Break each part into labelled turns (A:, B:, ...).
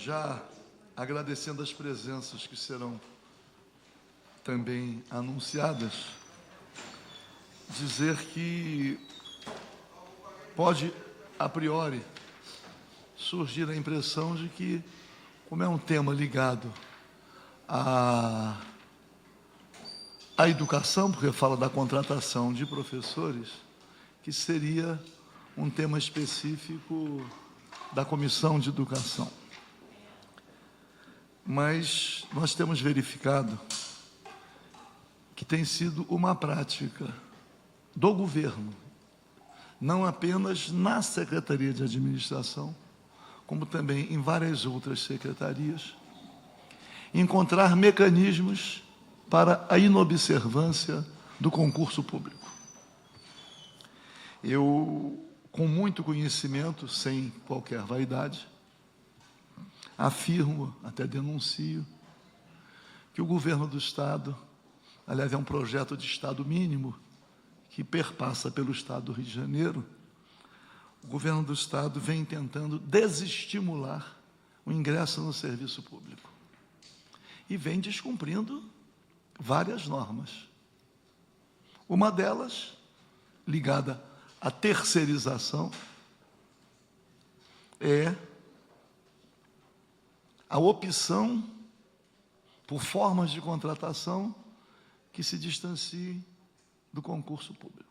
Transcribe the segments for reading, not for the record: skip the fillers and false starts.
A: já agradecendo as presenças que serão também anunciadas, dizer que pode, a priori, surgir a impressão de que, como é um tema ligado à educação, porque fala da contratação de professores, que seria um tema específico da Comissão de Educação. Mas nós temos verificado que tem sido uma prática do governo, não apenas na Secretaria de Administração, como também em várias outras secretarias, encontrar mecanismos para a inobservância do concurso público. Eu, com muito conhecimento, sem qualquer vaidade, afirmo, até denuncio, que o governo do Estado, aliás, é um projeto de Estado mínimo que perpassa pelo Estado do Rio de Janeiro, o governo do Estado vem tentando desestimular o ingresso no serviço público e vem descumprindo várias normas. Uma delas, ligada à terceirização, é a opção por formas de contratação que se distanciem do concurso público.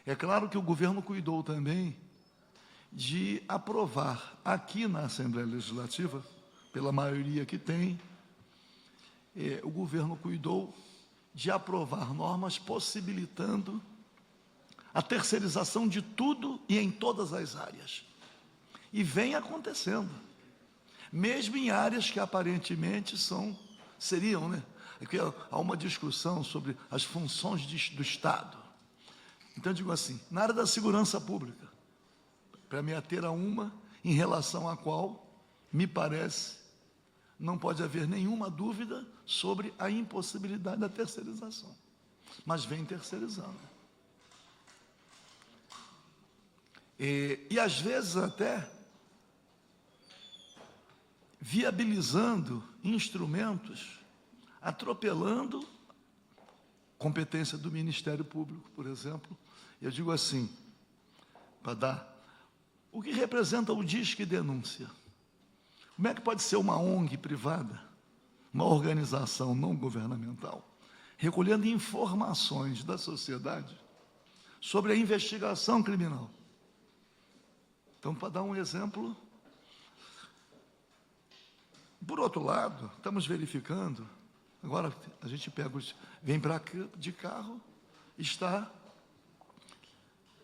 A: É claro que o governo cuidou também de aprovar aqui na Assembleia Legislativa, pela maioria que tem, o governo cuidou de aprovar normas possibilitando a terceirização de tudo e em todas as áreas. E vem acontecendo, mesmo em áreas que aparentemente seriam, né? Porque há uma discussão sobre as funções do Estado. Então, eu digo assim, na área da segurança pública, para me ater a uma em relação à qual, me parece, não pode haver nenhuma dúvida sobre a impossibilidade da terceirização. Mas vem terceirizando. E às vezes até viabilizando instrumentos, atropelando competência do Ministério Público, por exemplo. Eu digo assim, para dar, o que representa o Disque Denúncia? Como é que pode ser uma ONG privada, uma organização não governamental, recolhendo informações da sociedade sobre a investigação criminal? Então, para dar um exemplo, por outro lado, estamos verificando, agora a gente vem para cá de carro, está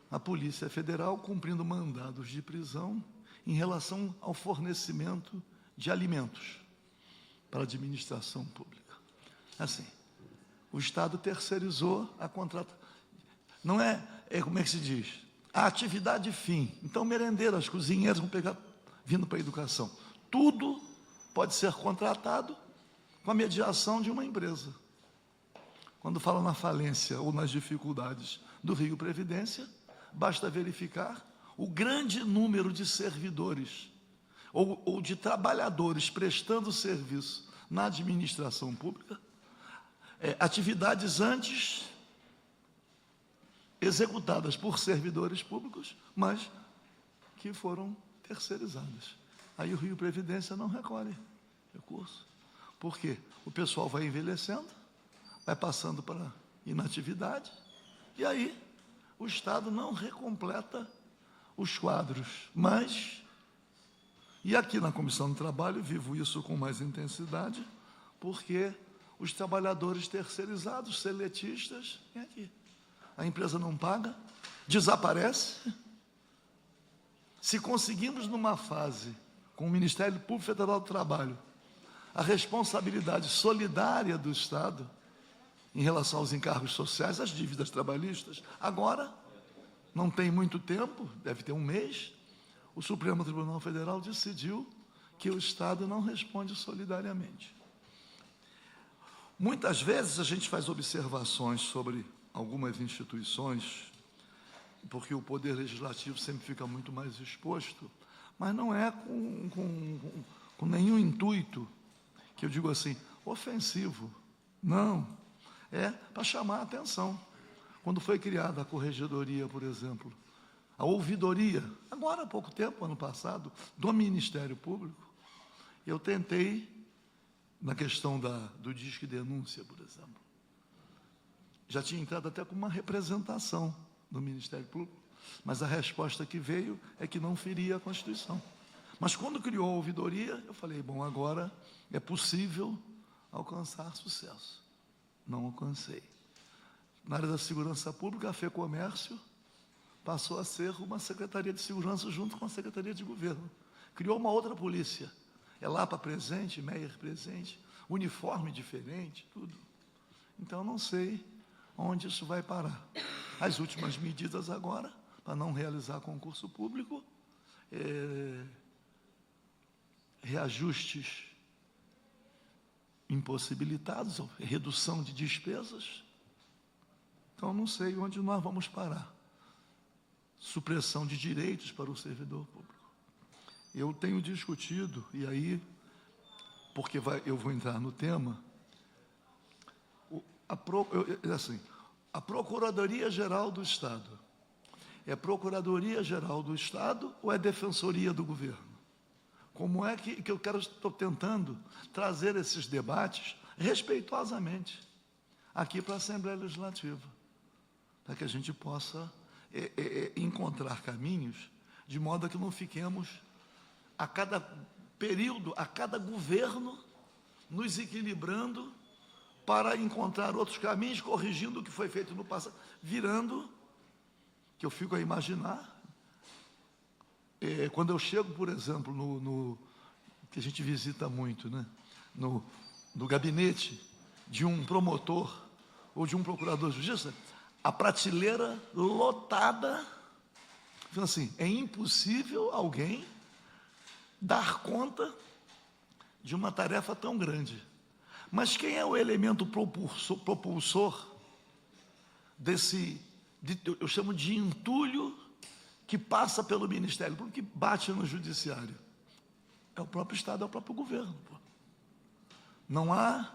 A: a Polícia Federal cumprindo mandados de prisão em relação ao fornecimento de alimentos para a administração pública. Assim, o Estado terceirizou a contratação. Não como é que se diz? A atividade fim. Então, merendeiras, cozinheiras vão vindo para a educação. Tudo pode ser contratado com a mediação de uma empresa. Quando fala na falência ou nas dificuldades do Rio Previdência, basta verificar o grande número de servidores ou de trabalhadores prestando serviço na administração pública, atividades antes executadas por servidores públicos, mas que foram terceirizadas. Aí o Rio Previdência não recolhe recurso. Por quê? O pessoal vai envelhecendo, vai passando para inatividade, e aí o Estado não recompleta os quadros. Mas, e aqui na Comissão do Trabalho, vivo isso com mais intensidade, porque os trabalhadores terceirizados, seletistas, vem aqui. A empresa não paga, desaparece. Se conseguimos, numa fase, com o Ministério Público Federal do Trabalho, a responsabilidade solidária do Estado em relação aos encargos sociais, às dívidas trabalhistas, agora, não tem muito tempo, deve ter um mês, o Supremo Tribunal Federal decidiu que o Estado não responde solidariamente. Muitas vezes a gente faz observações sobre algumas instituições, porque o Poder Legislativo sempre fica muito mais exposto, mas não é nenhum intuito, que eu digo assim, ofensivo. Não, é para chamar a atenção. Quando foi criada a corregedoria, por exemplo, a ouvidoria, agora há pouco tempo, ano passado, do Ministério Público, eu tentei, na questão do Disque Denúncia, por exemplo, já tinha entrado até com uma representação do Ministério Público, mas a resposta que veio é que não feria a Constituição. Mas quando criou a ouvidoria, eu falei, bom, agora é possível alcançar sucesso. Não alcancei. Na área da segurança pública, a FEComércio passou a ser uma Secretaria de Segurança junto com a Secretaria de Governo. Criou uma outra polícia. É Lapa presente, Meier presente, uniforme diferente, tudo. Então, não sei onde isso vai parar. As últimas medidas agora, para não realizar concurso público, reajustes impossibilitados, redução de despesas. Então, não sei onde nós vamos parar. Supressão de direitos para o servidor público. Eu tenho discutido, e aí, porque eu vou entrar no tema, a Procuradoria-Geral do Estado, é Procuradoria-Geral do Estado ou é Defensoria do Governo? Como é que eu estou tentando trazer esses debates respeitosamente aqui para a Assembleia Legislativa, para que a gente possa encontrar caminhos de modo a que não fiquemos a cada período, a cada governo, nos equilibrando para encontrar outros caminhos, corrigindo o que foi feito no passado, virando, que eu fico a imaginar, quando eu chego, por exemplo, que a gente visita muito, né, no gabinete de um promotor ou de um procurador de justiça, a prateleira lotada, assim, é impossível alguém dar conta de uma tarefa tão grande. Mas quem é o elemento propulsor desse, eu chamo de entulho, que passa pelo Ministério Público, que bate no Judiciário? É o próprio Estado, é o próprio governo. Não há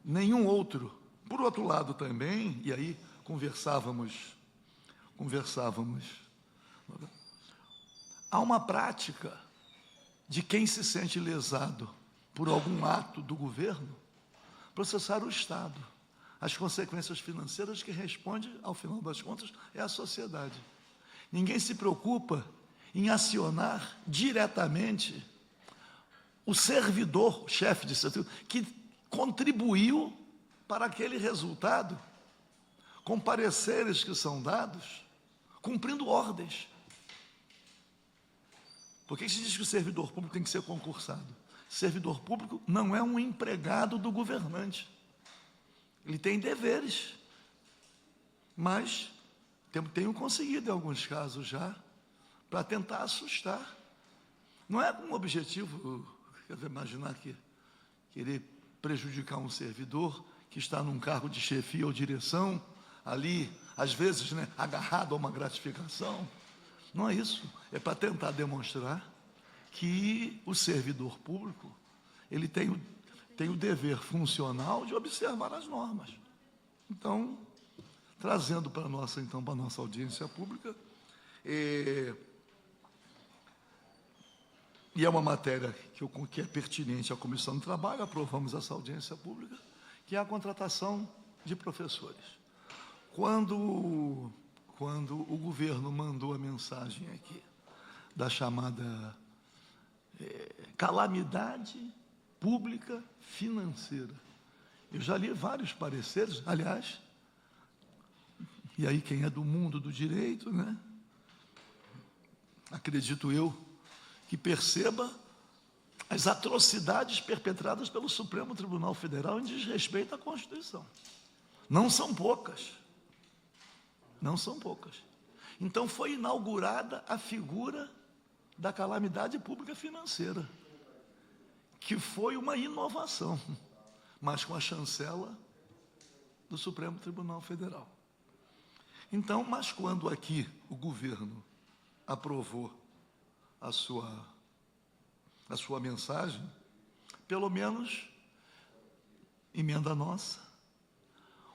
A: nenhum outro. Por outro lado também, e aí conversávamos, há uma prática de quem se sente lesado por algum ato do governo, processar o Estado. As consequências financeiras que responde, ao final das contas, é a sociedade. Ninguém se preocupa em acionar diretamente o servidor, o chefe de setor, que contribuiu para aquele resultado, com pareceres que são dados, cumprindo ordens. Por que se diz que o servidor público tem que ser concursado? Servidor público não é um empregado do governante. Ele tem deveres, mas tenho conseguido em alguns casos já, para tentar assustar. Não é com o objetivo, quer imaginar que querer prejudicar um servidor que está num cargo de chefia ou direção, ali, às vezes, né, agarrado a uma gratificação. Não é isso, é para tentar demonstrar que o servidor público, ele tem o dever funcional de observar as normas. Então, trazendo para a nossa audiência pública, e é uma matéria que é pertinente à Comissão do Trabalho, aprovamos essa audiência pública, que é a contratação de professores. Quando o governo mandou a mensagem aqui da chamada calamidade pública financeira, eu já li vários pareceres, aliás, e aí quem é do mundo do direito, né, acredito eu, que perceba as atrocidades perpetradas pelo Supremo Tribunal Federal em desrespeito à Constituição. Não são poucas. Não são poucas. Então, foi inaugurada a figura da calamidade pública financeira, que foi uma inovação, mas com a chancela do Supremo Tribunal Federal. Então, mas quando aqui o governo aprovou a sua mensagem, pelo menos, emenda nossa,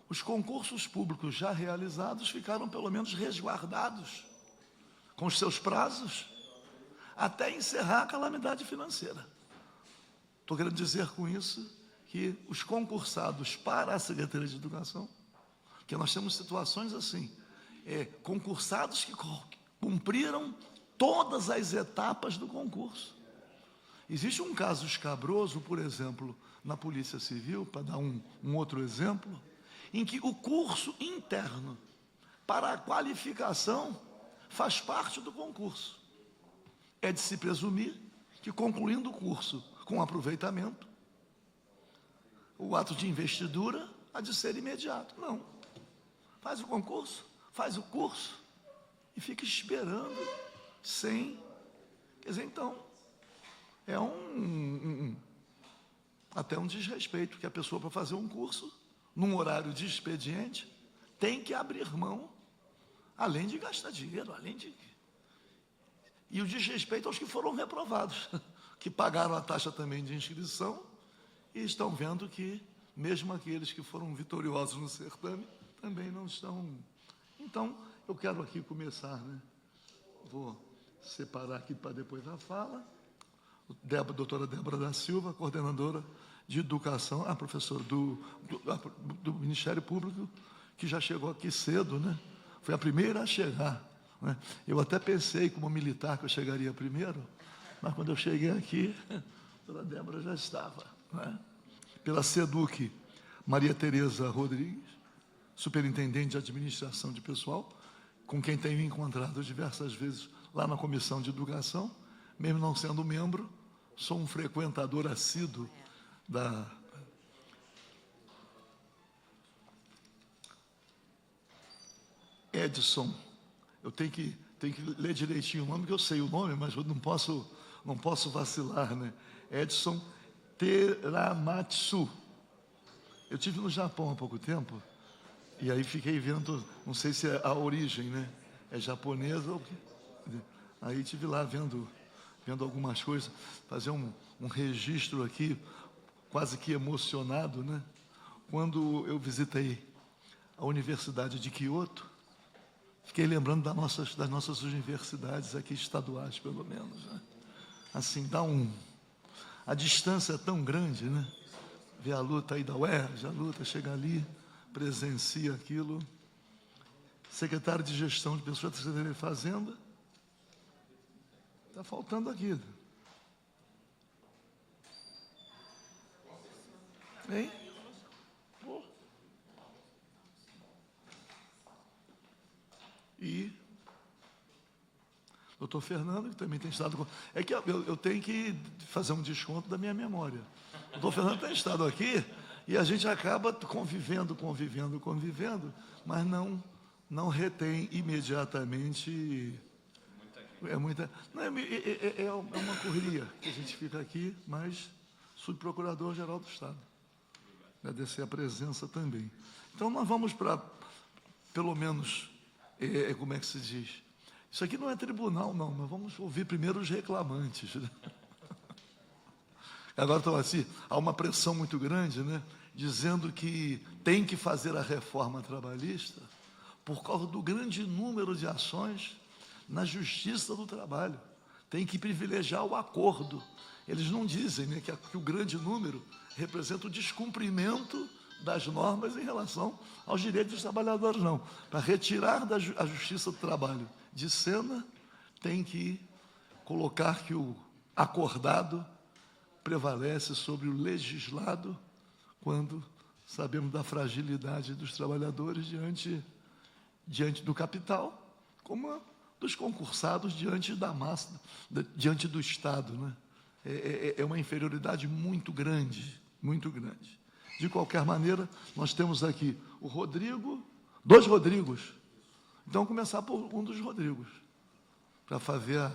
A: os concursos públicos já realizados ficaram pelo menos resguardados com os seus prazos até encerrar a calamidade financeira. Estou querendo dizer com isso que os concursados para a Secretaria de Educação, que nós temos situações assim, concursados que cumpriram todas as etapas do concurso. Existe um caso escabroso, por exemplo, na Polícia Civil, para dar um outro exemplo, em que o curso interno para a qualificação faz parte do concurso. É de se presumir que, concluindo o curso com aproveitamento, o ato de investidura há de ser imediato. Não. Faz o concurso, faz o curso e fica esperando sem... Quer dizer, então, é até um desrespeito, que a pessoa, para fazer um curso, num horário de expediente, tem que abrir mão, além de gastar dinheiro, E o desrespeito aos que foram reprovados, que pagaram a taxa também de inscrição e estão vendo que, mesmo aqueles que foram vitoriosos no certame, também não estão... Então, eu quero aqui começar, né? Vou separar aqui para depois a fala. Doutora Débora da Silva, coordenadora de Educação, a professora do Ministério Público, que já chegou aqui cedo, né? Foi a primeira a chegar, né? Eu até pensei, como militar, que eu chegaria primeiro, mas quando eu cheguei aqui, a doutora Débora já estava, né? Pela SEDUC, Maria Tereza Rodrigues, superintendente de administração de pessoal, com quem tenho encontrado diversas vezes lá na Comissão de Educação, mesmo não sendo membro, sou um frequentador assíduo da... Edson, eu tenho que ler direitinho o nome, porque eu sei o nome, mas eu não posso vacilar, né? Edson Teramatsu. Eu estive no Japão há pouco tempo, e aí fiquei vendo, não sei se é a origem, né? É japonesa ou o quê? Aí estive lá vendo algumas coisas, fazer um registro aqui, quase que emocionado, né? Quando eu visitei a Universidade de Kyoto, fiquei lembrando das nossas universidades aqui, estaduais, pelo menos, né? Assim, a distância é tão grande, né? Ver a luta aí da UERJ, a luta, chega ali, presencia aquilo. Secretário de Gestão de Pessoas da Secretaria de Fazenda, está faltando aqui. Hein? E doutor Fernando, que também tem estado... É que eu tenho que fazer um desconto da minha memória. O doutor Fernando tem estado aqui e a gente acaba convivendo, mas não retém imediatamente... É uma correria que a gente fica aqui, mas subprocurador-geral do Estado. Agradecer a presença também. Então, nós vamos para, pelo menos, como é que se diz? Isso aqui não é tribunal, não. Nós vamos ouvir primeiro os reclamantes, né? Agora, então, assim, há uma pressão muito grande, né? Dizendo que tem que fazer a reforma trabalhista por causa do grande número de ações na Justiça do Trabalho. Tem que privilegiar o acordo. Eles não dizem, né, que o grande número representa o descumprimento das normas em relação aos direitos dos trabalhadores, não. Para retirar a Justiça do Trabalho de cena, tem que colocar que o acordado prevalece sobre o legislado, quando sabemos da fragilidade dos trabalhadores diante do capital, como dos concursados diante da massa, diante do Estado, né? É uma inferioridade muito grande, muito grande. De qualquer maneira, nós temos aqui o Rodrigo, dois Rodrigos. Então, vamos começar por um dos Rodrigos, para fazer a...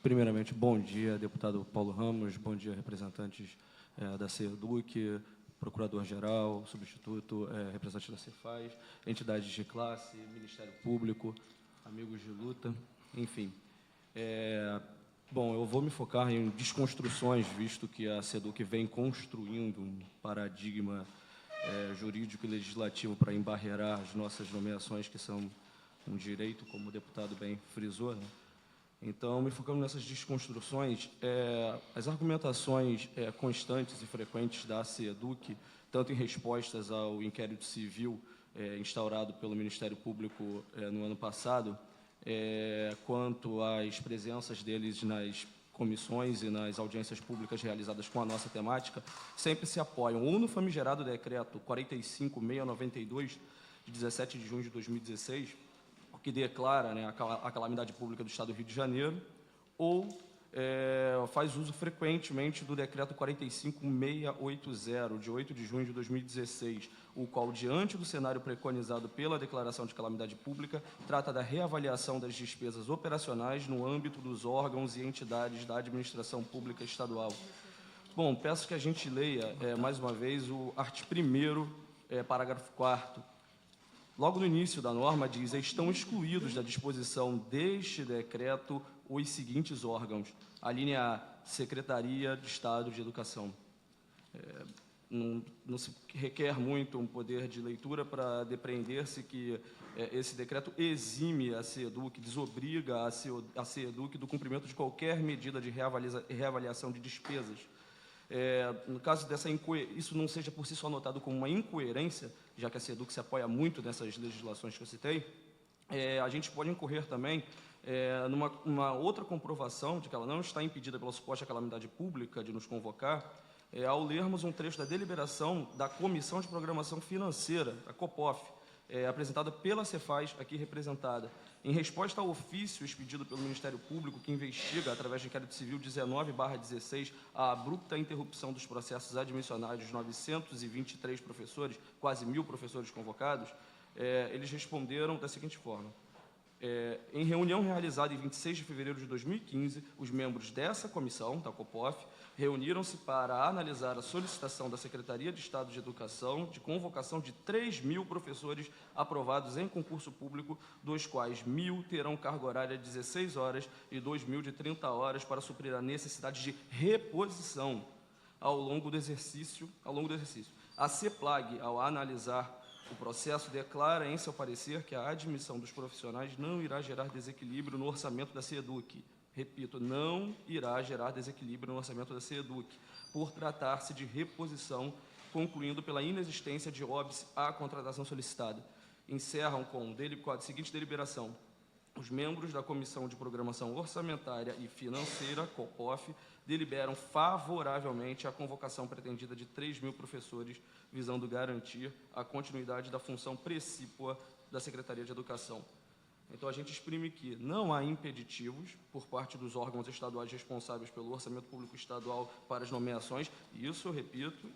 B: Primeiramente, bom dia, deputado Paulo Ramos, bom dia, representantes da CEDUC, procurador-geral, substituto, representante da Cefaz, entidades de classe, Ministério Público, amigos de luta, enfim. Bom, eu vou me focar em desconstruções, visto que a CEDUC vem construindo um paradigma jurídico e legislativo para embarrear as nossas nomeações, que são um direito, como o deputado bem frisou, né? Então, me focando nessas desconstruções, as argumentações constantes e frequentes da CEDUC, tanto em respostas ao inquérito civil instaurado pelo Ministério Público no ano passado, quanto às presenças deles nas comissões e nas audiências públicas realizadas com a nossa temática, sempre se apoiam ou no famigerado decreto 45692, de 17 de junho de 2016, que declara, né, a calamidade pública do Estado do Rio de Janeiro, ou faz uso frequentemente do decreto 45680, de 8 de junho de 2016, o qual, diante do cenário preconizado pela declaração de calamidade pública, trata da reavaliação das despesas operacionais no âmbito dos órgãos e entidades da administração pública estadual. Bom, peço que a gente leia, mais uma vez, o artigo 1º, parágrafo 4º. Logo no início da norma, diz: estão excluídos da disposição deste decreto os seguintes órgãos. A linha A, Secretaria de Estado de Educação. Não se requer muito um poder de leitura para depreender-se que esse decreto exime a CEDUC, desobriga a CEDUC do cumprimento de qualquer medida de reavaliação de despesas. No caso dessa isso não seja por si só notado como uma incoerência, já que a CEDUC se apoia muito nessas legislações que eu citei, a gente pode incorrer também numa outra comprovação de que ela não está impedida pela suposta calamidade pública de nos convocar, ao lermos um trecho da deliberação da Comissão de Programação Financeira, a COPOF, apresentada pela Cefaz, aqui representada, em resposta ao ofício expedido pelo Ministério Público, que investiga, através do inquérito civil 19/16, a abrupta interrupção dos processos admissionais dos 923 professores, quase 1.000 professores convocados, eles responderam da seguinte forma: em reunião realizada em 26 de fevereiro de 2015, os membros dessa comissão, da COPOF, reuniram-se para analisar a solicitação da Secretaria de Estado de Educação de convocação de 3.000 professores aprovados em concurso público, dos quais 1.000 terão carga horária de 16 horas e 2.000 de 30 horas para suprir a necessidade de reposição ao longo do exercício. A CEPLAG, ao analisar o processo, declara em seu parecer que a admissão dos profissionais não irá gerar desequilíbrio no orçamento da CEDUC. Repito, não irá gerar desequilíbrio no orçamento da CEDUC, por tratar-se de reposição, concluindo pela inexistência de óbice à contratação solicitada. Encerram com a seguinte deliberação: os membros da Comissão de Programação Orçamentária e Financeira, COPOF, deliberam favoravelmente a convocação pretendida de 3.000 professores, visando garantir a continuidade da função precípua da Secretaria de Educação. Então, a gente exprime que não há impeditivos por parte dos órgãos estaduais responsáveis pelo orçamento público estadual para as nomeações. Isso, eu repito,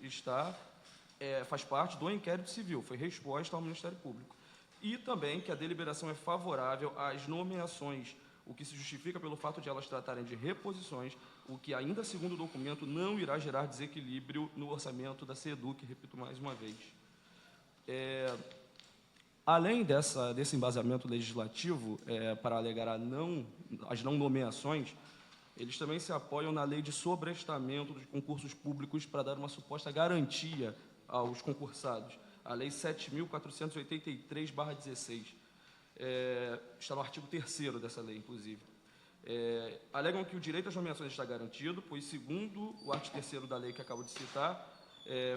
B: faz parte do inquérito civil, foi resposta ao Ministério Público. E também que a deliberação é favorável às nomeações, o que se justifica pelo fato de elas tratarem de reposições, o que, ainda segundo o documento, não irá gerar desequilíbrio no orçamento da CEDUC, repito mais uma vez. Além desse embasamento legislativo para alegar as não nomeações, eles também se apoiam na lei de sobrestamento dos concursos públicos para dar uma suposta garantia aos concursados, a lei 7.483/16. Está no artigo 3º dessa lei, inclusive. Alegam que o direito às nomeações está garantido, pois, segundo o artigo 3º da lei que acabo de citar,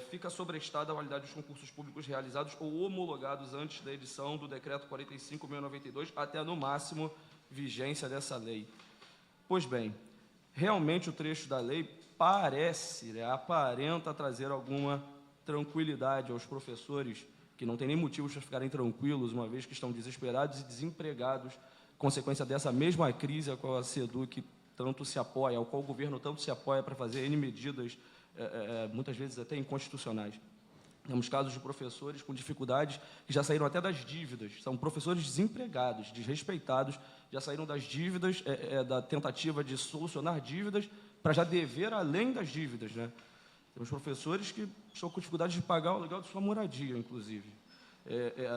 B: fica sobrestada a validade dos concursos públicos realizados ou homologados antes da edição do decreto 45.092, até, no máximo, vigência dessa lei. Pois bem, realmente o trecho da lei aparenta trazer alguma tranquilidade aos professores, que não têm nem motivos para ficarem tranquilos, uma vez que estão desesperados e desempregados, consequência dessa mesma crise a qual a CEDUC tanto se apoia, ao qual o governo tanto se apoia para fazer N medidas, muitas vezes até inconstitucionais. Temos casos de professores com dificuldades que já saíram até das dívidas, são professores desempregados, desrespeitados, já saíram das dívidas, da tentativa de solucionar dívidas para já dever além das dívidas, né? Temos professores que estão com dificuldade de pagar o aluguel de sua moradia, inclusive.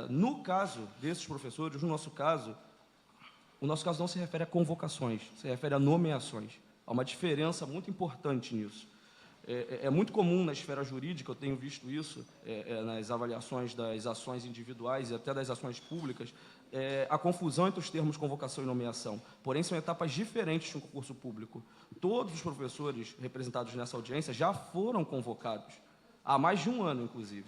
B: No caso desses professores, o nosso caso não se refere a convocações, se refere a nomeações. Há uma diferença muito importante nisso. É muito comum na esfera jurídica, eu tenho visto isso nas avaliações das ações individuais e até das ações públicas, a confusão entre os termos convocação e nomeação. Porém, são etapas diferentes de um concurso público. Todos os professores representados nessa audiência já foram convocados, há mais de um ano, inclusive.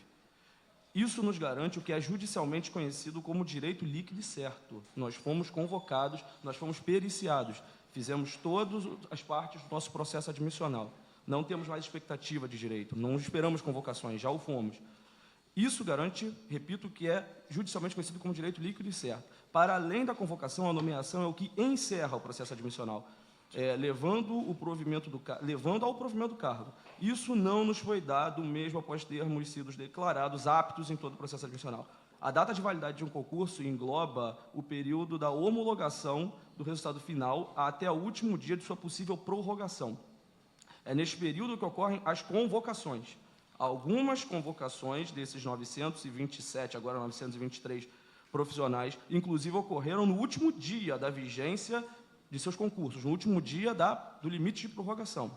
B: Isso nos garante o que é judicialmente conhecido como direito líquido e certo. Nós fomos convocados, nós fomos periciados, fizemos todas as partes do nosso processo admissional. Não temos mais expectativa de direito, não esperamos convocações, já o fomos. Isso garante, repito, que é judicialmente conhecido como direito líquido e certo. Para além da convocação, a nomeação é o que encerra o processo admissional, levando ao provimento do cargo. Isso não nos foi dado mesmo após termos sido declarados aptos em todo o processo admissional. A data de validade de um concurso engloba o período da homologação do resultado final até o último dia de sua possível prorrogação. É neste período que ocorrem as convocações. Algumas convocações desses 927, agora 923 profissionais, inclusive ocorreram no último dia da vigência de seus concursos, no último dia do limite de prorrogação.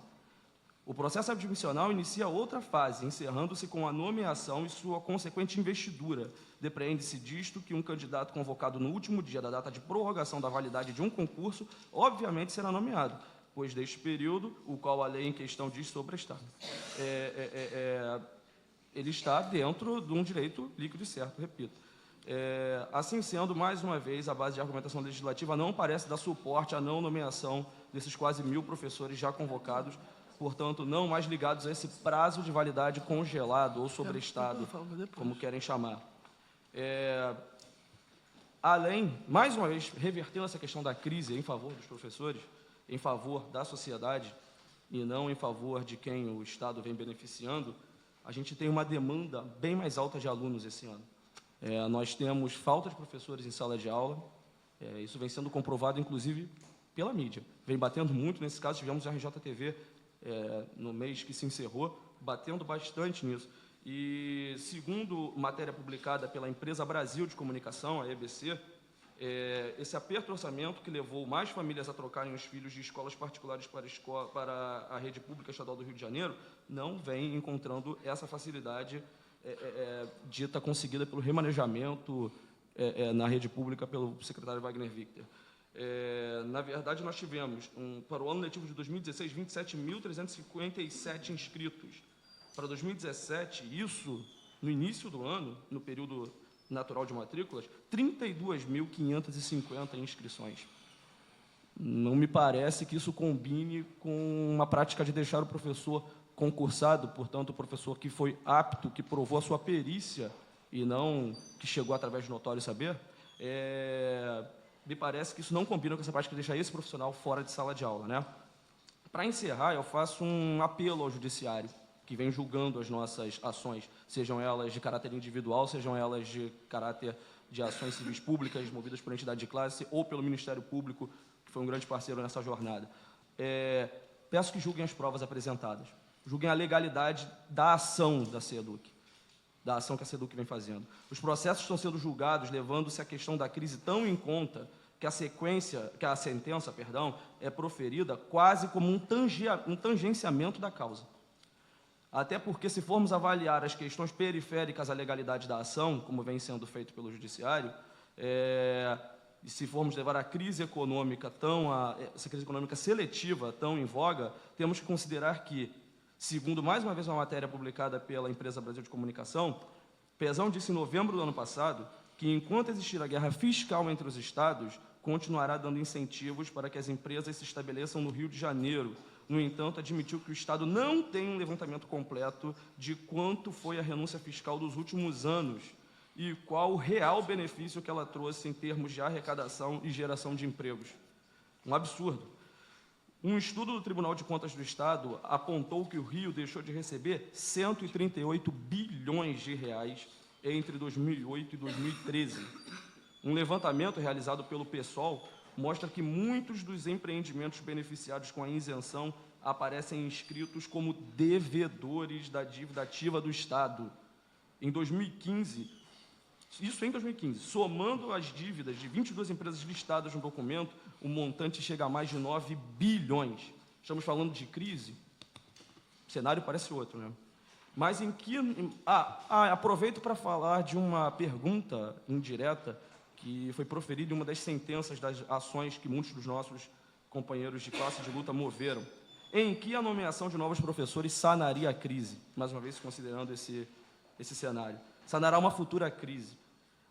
B: O processo admissional inicia outra fase, encerrando-se com a nomeação e sua consequente investidura. Depreende-se disto que um candidato convocado no último dia da data de prorrogação da validade de um concurso, obviamente será nomeado, pois deste período, o qual a lei em questão diz sobrestar. Ele está dentro de um direito líquido e certo, repito. Assim sendo, mais uma vez, a base de argumentação legislativa não parece dar suporte à não nomeação desses quase 1.000 professores já convocados, portanto, não mais ligados a esse prazo de validade congelado ou sobrestado, como querem chamar. Além, mais uma vez, revertendo essa questão da crise em favor dos professores, em favor da sociedade e não em favor de quem o Estado vem beneficiando, a gente tem uma demanda bem mais alta de alunos esse ano. Nós temos falta de professores em sala de aula, isso vem sendo comprovado, inclusive, pela mídia. Vem batendo muito, nesse caso, tivemos a RJTV, no mês que se encerrou, batendo bastante nisso. E, segundo matéria publicada pela Empresa Brasil de Comunicação, a EBC, esse aperto do orçamento que levou mais famílias a trocarem os filhos de escolas particulares para a rede pública estadual do Rio de Janeiro, não vem encontrando essa facilidade dita conseguida pelo remanejamento na rede pública pelo secretário Wagner Victor. Na verdade, nós tivemos, para o ano letivo de 2016, 27.357 inscritos. Para 2017, isso, no início do ano, no período natural de matrículas, 32.550 inscrições. Não me parece que isso combine com uma prática de deixar o professor concursado, portanto, o professor que foi apto, que provou a sua perícia, e não que chegou através de notório saber, me parece que isso não combina com essa prática de deixar esse profissional fora de sala de aula, né? Para encerrar, eu faço um apelo ao judiciário, que vem julgando as nossas ações, sejam elas de caráter individual, sejam elas de caráter de ações civis públicas, movidas por entidade de classe ou pelo Ministério Público, que foi um grande parceiro nessa jornada. Peço que julguem as provas apresentadas, julguem a legalidade da ação da SEDUC, da ação que a SEDUC vem fazendo. Os processos estão sendo julgados, levando-se a questão da crise tão em conta que a sentença, é proferida quase como um tangenciamento da causa. Até porque, se formos avaliar as questões periféricas à legalidade da ação, como vem sendo feito pelo Judiciário, e se formos levar a crise econômica essa crise econômica seletiva tão em voga, temos que considerar que, segundo mais uma vez uma matéria publicada pela Empresa Brasil de Comunicação, Pezão disse em novembro do ano passado que, enquanto existir a guerra fiscal entre os estados, continuará dando incentivos para que as empresas se estabeleçam no Rio de Janeiro. No entanto, admitiu que o Estado não tem um levantamento completo de quanto foi a renúncia fiscal dos últimos anos e qual o real benefício que ela trouxe em termos de arrecadação e geração de empregos. Um absurdo. Um estudo do Tribunal de Contas do Estado apontou que o Rio deixou de receber 138 bilhões de reais entre 2008 e 2013. Um levantamento realizado pelo PSOL mostra que muitos dos empreendimentos beneficiados com a isenção aparecem inscritos como devedores da dívida ativa do Estado. Em 2015, somando as dívidas de 22 empresas listadas no documento, o montante chega a mais de 9 bilhões. Estamos falando de crise? O cenário parece outro, né? Mas em que... aproveito para falar de uma pergunta indireta que foi proferida em uma das sentenças das ações que muitos dos nossos companheiros de classe de luta moveram. Em que a nomeação de novos professores sanaria a crise? Mais uma vez, considerando esse cenário. Sanará uma futura crise.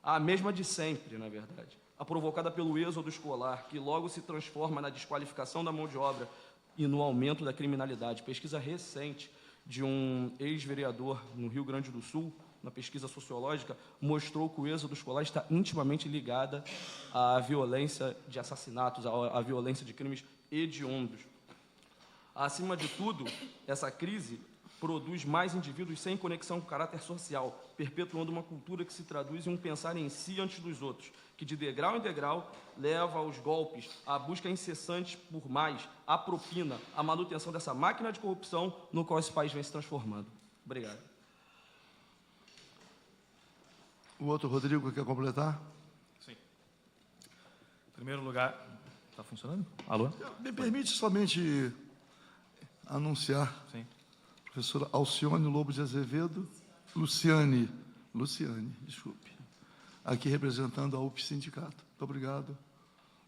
B: A mesma de sempre, na verdade. A provocada pelo êxodo escolar, que logo se transforma na desqualificação da mão de obra e no aumento da criminalidade. Pesquisa recente de um ex-vereador no Rio Grande do Sul, uma pesquisa sociológica, mostrou que o êxodo escolar está intimamente ligada à violência de assassinatos, à violência de crimes hediondos. Acima de tudo, essa crise produz mais indivíduos sem conexão com caráter social, perpetuando uma cultura que se traduz em um pensar em si antes dos outros, que de degrau em degrau leva aos golpes, à busca incessante por mais, à propina, à manutenção dessa máquina de corrupção no qual esse país vem se transformando. Obrigado.
A: O outro Rodrigo quer completar?
C: Sim. Em primeiro lugar, está funcionando? Alô?
A: Me permite somente anunciar,
C: Sim.
A: professora Alcione Lobo de Azevedo, Luciane, desculpe, aqui representando a UP Sindicato. Muito obrigado.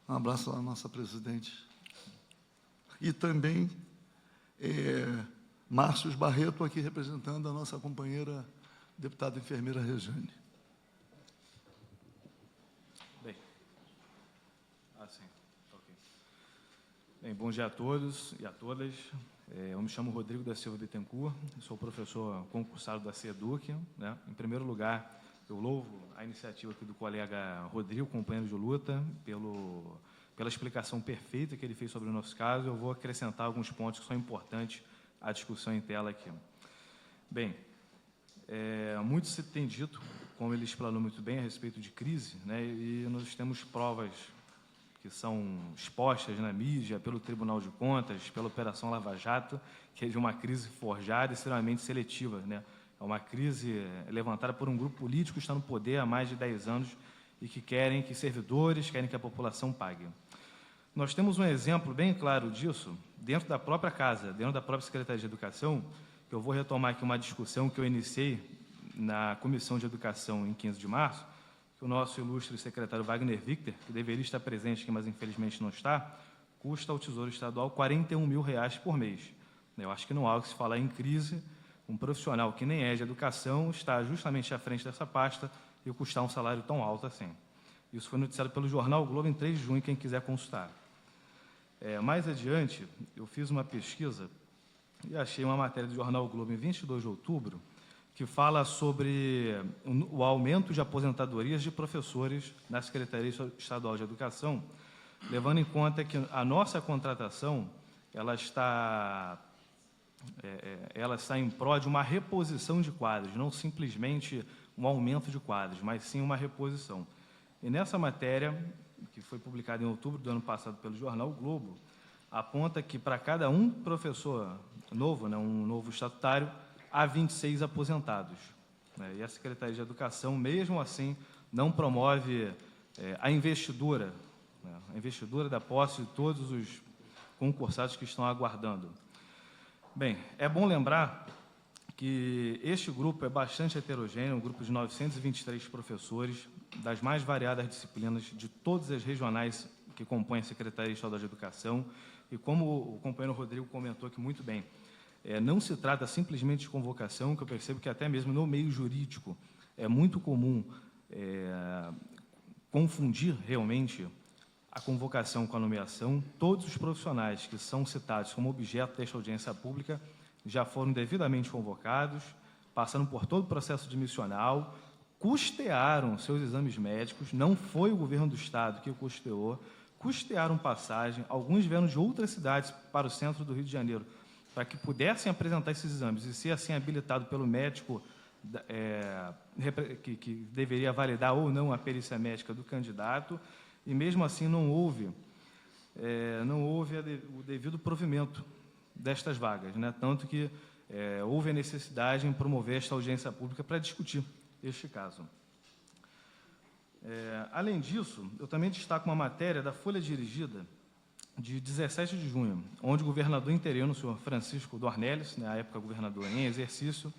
A: Um abraço à nossa presidente. E também Márcio Barreto, aqui representando a nossa companheira deputada enfermeira Rejane.
C: Bem. Sim. Ok. Bem, bom dia a todos e a todas. Eu me chamo Rodrigo da Silva Bittencourt, sou professor concursado da CEDUC, né? Em primeiro lugar, eu louvo a iniciativa aqui do colega Rodrigo, companheiro de luta, pela explicação perfeita que ele fez sobre o nosso caso. Eu vou acrescentar alguns pontos que são importantes à discussão em tela aqui. Bem, muito se tem dito, como ele explanou muito bem, a respeito de crise, né? E nós temos provas que são expostas na mídia, pelo Tribunal de Contas, pela Operação Lava Jato, que é de uma crise forjada e extremamente seletiva, né? É uma crise levantada por um grupo político que está no poder há mais de 10 anos e que querem que servidores, querem que a população pague. Nós temos um exemplo bem claro disso dentro da própria casa, dentro da própria Secretaria de Educação, que eu vou retomar aqui uma discussão que eu iniciei na Comissão de Educação em 15 de março, que o nosso ilustre secretário Wagner Victor, que deveria estar presente aqui, mas infelizmente não está, custa ao Tesouro Estadual R$41 mil por mês. Eu acho que não há o que se falar em crise, um profissional que nem é de educação está justamente à frente dessa pasta e custar um salário tão alto assim. Isso foi noticiado pelo Jornal o Globo em 3 de junho, quem quiser consultar. Mais adiante, eu fiz uma pesquisa e achei uma matéria do Jornal o Globo em 22 de outubro, que fala sobre o aumento de aposentadorias de professores na Secretaria Estadual de Educação, levando em conta que a nossa contratação ela está em prol de uma reposição de quadros, não simplesmente um aumento de quadros, mas sim uma reposição. E nessa matéria, que foi publicada em outubro do ano passado pelo Jornal o Globo, aponta que para cada um professor novo, né, um novo estatutário, há 26 aposentados. E a Secretaria de Educação, mesmo assim, não promove a investidura, né, a investidura da posse de todos os concursados que estão aguardando. Bem, é bom lembrar que este grupo é bastante heterogêneo, um grupo de 923 professores das mais variadas disciplinas de todas as regionais que compõem a Secretaria Estadual de Educação. E como o companheiro Rodrigo comentou aqui muito bem, não se trata simplesmente de convocação, que eu percebo que até mesmo no meio jurídico é muito comum confundir realmente a convocação com a nomeação. Todos os profissionais que são citados como objeto desta audiência pública já foram devidamente convocados, passando por todo o processo admissional, custearam seus exames médicos, não foi o governo do Estado que custeou, custearam passagem, alguns vieram de outras cidades para o centro do Rio de Janeiro, para que pudessem apresentar esses exames e ser assim habilitado pelo médico que deveria validar ou não a perícia médica do candidato, e mesmo assim não houve o devido provimento destas vagas, né? Tanto que houve a necessidade em promover esta audiência pública para discutir este caso. Além disso, eu também destaco uma matéria da Folha Dirigida, de 17 de junho, onde o governador interino, o senhor Francisco Dornelles, na época governador em exercício,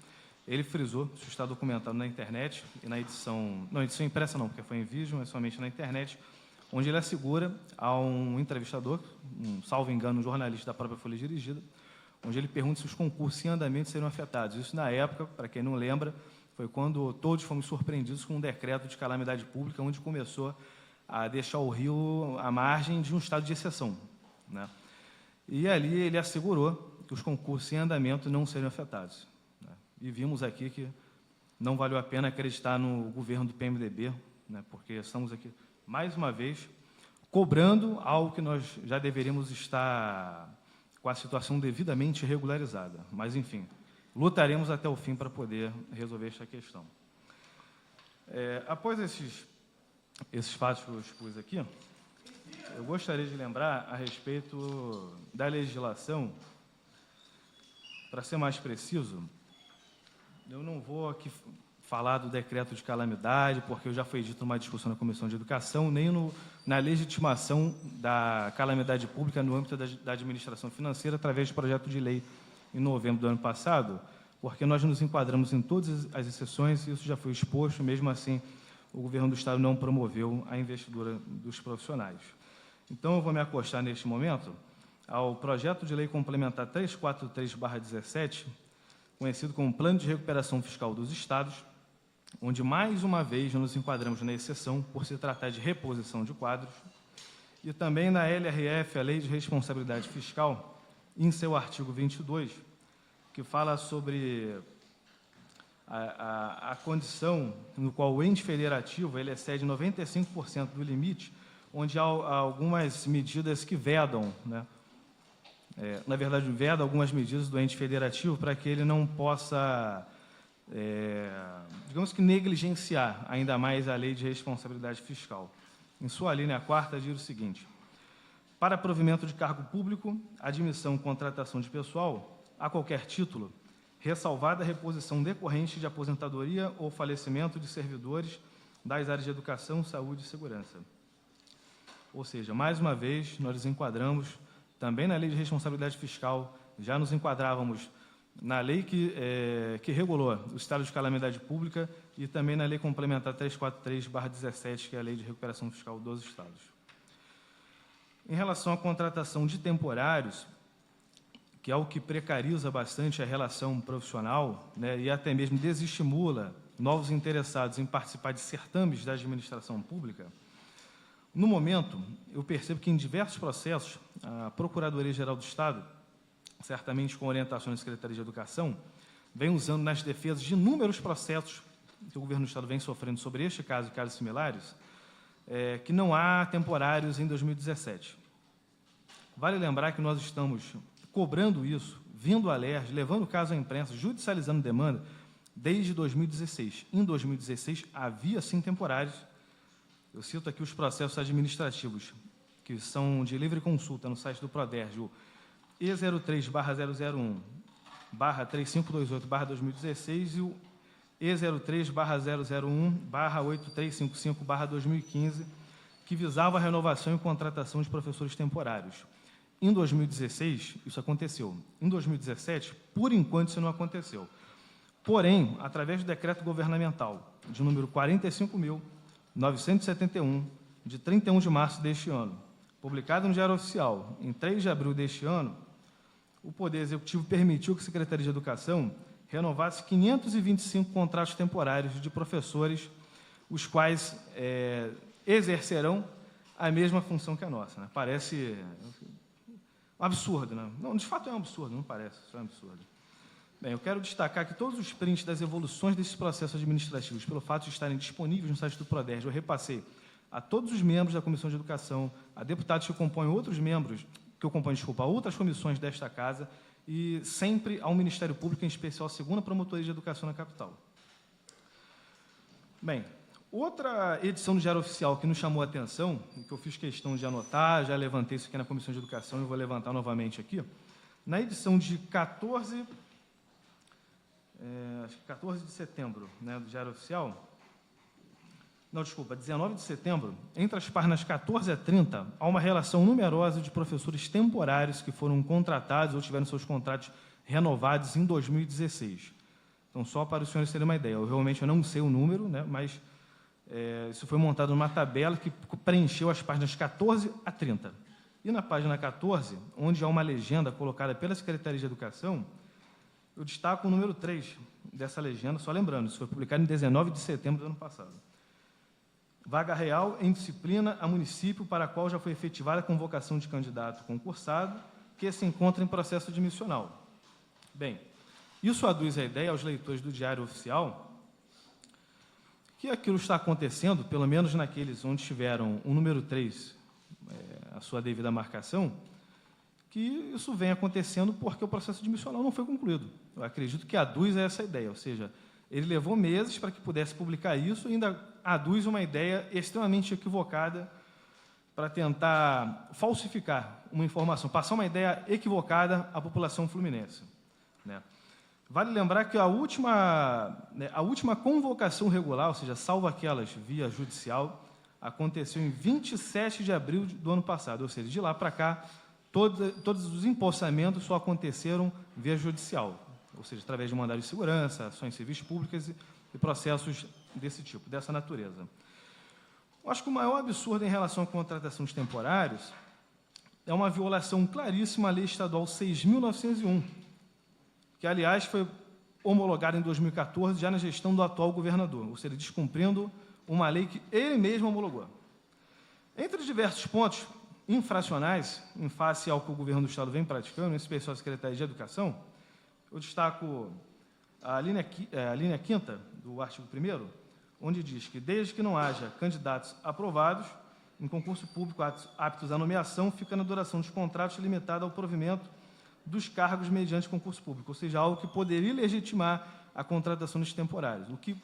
C: ele frisou, isso está documentado na internet, e na edição, não, edição impressa não, porque foi em vídeo, mas somente na internet, onde ele assegura a um entrevistador, salvo engano, um jornalista da própria Folha Dirigida, onde ele pergunta se os concursos em andamento seriam afetados. Isso, na época, para quem não lembra, foi quando todos fomos surpreendidos com um decreto de calamidade pública, onde começou a deixar o Rio à margem de um estado de exceção, né? E ali ele assegurou que os concursos em andamento não seriam afetados, né? E vimos aqui que não valeu a pena acreditar no governo do PMDB, né? Porque estamos aqui, mais uma vez, cobrando algo que nós já deveríamos estar com a situação devidamente regularizada. Mas, enfim, lutaremos até o fim para poder resolver esta questão. Após esses fatos que eu expus aqui, eu gostaria de lembrar a respeito da legislação. Para ser mais preciso, eu não vou aqui falar do decreto de calamidade, porque já foi dito numa discussão na Comissão de Educação, nem na legitimação da calamidade pública no âmbito da administração financeira, através de projeto de lei em novembro do ano passado, porque nós nos enquadramos em todas as exceções, e isso já foi exposto, mesmo assim, o governo do Estado não promoveu a investidura dos profissionais. Então, eu vou me acostar, neste momento, ao projeto de lei complementar 343/17, conhecido como Plano de Recuperação Fiscal dos Estados, onde, mais uma vez, nos enquadramos na exceção, por se tratar de reposição de quadros, e também na LRF, a Lei de Responsabilidade Fiscal, em seu artigo 22, que fala sobre a condição no qual o ente federativo ele excede 95% do limite, onde há algumas medidas que vedam, né? Na verdade, veda algumas medidas do ente federativo para que ele não possa, digamos que, negligenciar ainda mais a Lei de Responsabilidade Fiscal. Em sua linha 4ª, diz o seguinte: para provimento de cargo público, admissão, contratação de pessoal, a qualquer título, ressalvada a reposição decorrente de aposentadoria ou falecimento de servidores das áreas de educação, saúde e segurança. Ou seja, mais uma vez, nós nos enquadramos também na Lei de Responsabilidade Fiscal, já nos enquadrávamos na lei que regulou o estado de calamidade pública e também na Lei Complementar 343/17, que é a Lei de Recuperação Fiscal dos Estados. Em relação à contratação de temporários, que é o que precariza bastante a relação profissional, né, e até mesmo desestimula novos interessados em participar de certames da administração pública, no momento, eu percebo que em diversos processos, a Procuradoria-Geral do Estado, certamente com orientação da Secretaria de Educação, vem usando nas defesas de inúmeros processos que o governo do Estado vem sofrendo sobre este caso e casos similares, que não há temporários em 2017. Vale lembrar que nós estamos cobrando isso, vindo a LERJ, levando o caso à imprensa, judicializando demanda, desde 2016. Em 2016, havia, sim, temporários. Eu cito aqui os processos administrativos, que são de livre consulta no site do Proderj, o E03/001/3528/2016 e o E03/001/8355/2015, que visava a renovação e contratação de professores temporários. Em 2016, isso aconteceu. Em 2017, por enquanto, isso não aconteceu. Porém, através do decreto governamental de número 45.971, de 31 de março deste ano, publicado no Diário Oficial em 3 de abril deste ano, o Poder Executivo permitiu que a Secretaria de Educação renovasse 525 contratos temporários de professores, os quais exercerão a mesma função que a nossa, né? Parece um absurdo, né? Não, de fato é um absurdo, não parece, isso é um absurdo. Bem, eu quero destacar que todos os prints das evoluções desses processos administrativos, pelo fato de estarem disponíveis no site do Proderj, eu repassei a todos os membros da Comissão de Educação, a deputados que compõem outros membros, outras comissões desta casa, e sempre ao Ministério Público, em especial a 2ª Promotoria de Educação na capital. Bem, outra edição do Diário Oficial que nos chamou a atenção, que eu fiz questão de anotar, já levantei isso aqui na Comissão de Educação e vou levantar novamente aqui, Na edição de 14 de setembro, né, do Diário Oficial, não, desculpa, 19 de setembro, entre as páginas 14 a 30, há uma relação numerosa de professores temporários que foram contratados ou tiveram seus contratos renovados em 2016. Então, só para os senhores terem uma ideia, eu realmente não sei o número, né, mas isso foi montado numa tabela que preencheu as páginas 14 a 30. E na página 14, onde há uma legenda colocada pela Secretaria de Educação, eu destaco o número 3 dessa legenda, só lembrando, isso foi publicado em 19 de setembro do ano passado. Vaga real em disciplina a município para a qual já foi efetivada a convocação de candidato concursado, que se encontra em processo admissional. Bem, isso aduz a ideia aos leitores do Diário Oficial que aquilo está acontecendo, pelo menos naqueles onde tiveram o número 3, a sua devida marcação, que isso vem acontecendo porque o processo admissional não foi concluído. Eu acredito que aduz a essa ideia, ou seja, ele levou meses para que pudesse publicar isso e ainda aduz uma ideia extremamente equivocada para tentar falsificar uma informação, passar uma ideia equivocada à população fluminense, né? Vale lembrar que a última convocação regular, ou seja, salvo aquelas via judicial, aconteceu em 27 de abril do ano passado, ou seja, de lá para cá, todos os empossamentos só aconteceram via judicial, ou seja, através de mandado de segurança, ações civis públicas e processos desse tipo, dessa natureza. Eu acho que o maior absurdo em relação à contratação de temporários é uma violação claríssima à Lei Estadual 6.901, que, aliás, foi homologada em 2014, já na gestão do atual governador, ou seja, descumprindo uma lei que ele mesmo homologou. Entre os diversos pontos infracionais, em face ao que o governo do Estado vem praticando, em especial a Secretaria de Educação, eu destaco a linha 5ª do artigo 1º, onde diz que, desde que não haja candidatos aprovados em concurso público aptos à nomeação, fica na duração dos contratos limitada ao provimento dos cargos mediante concurso público, ou seja, algo que poderia legitimar a contratação dos temporários, o que,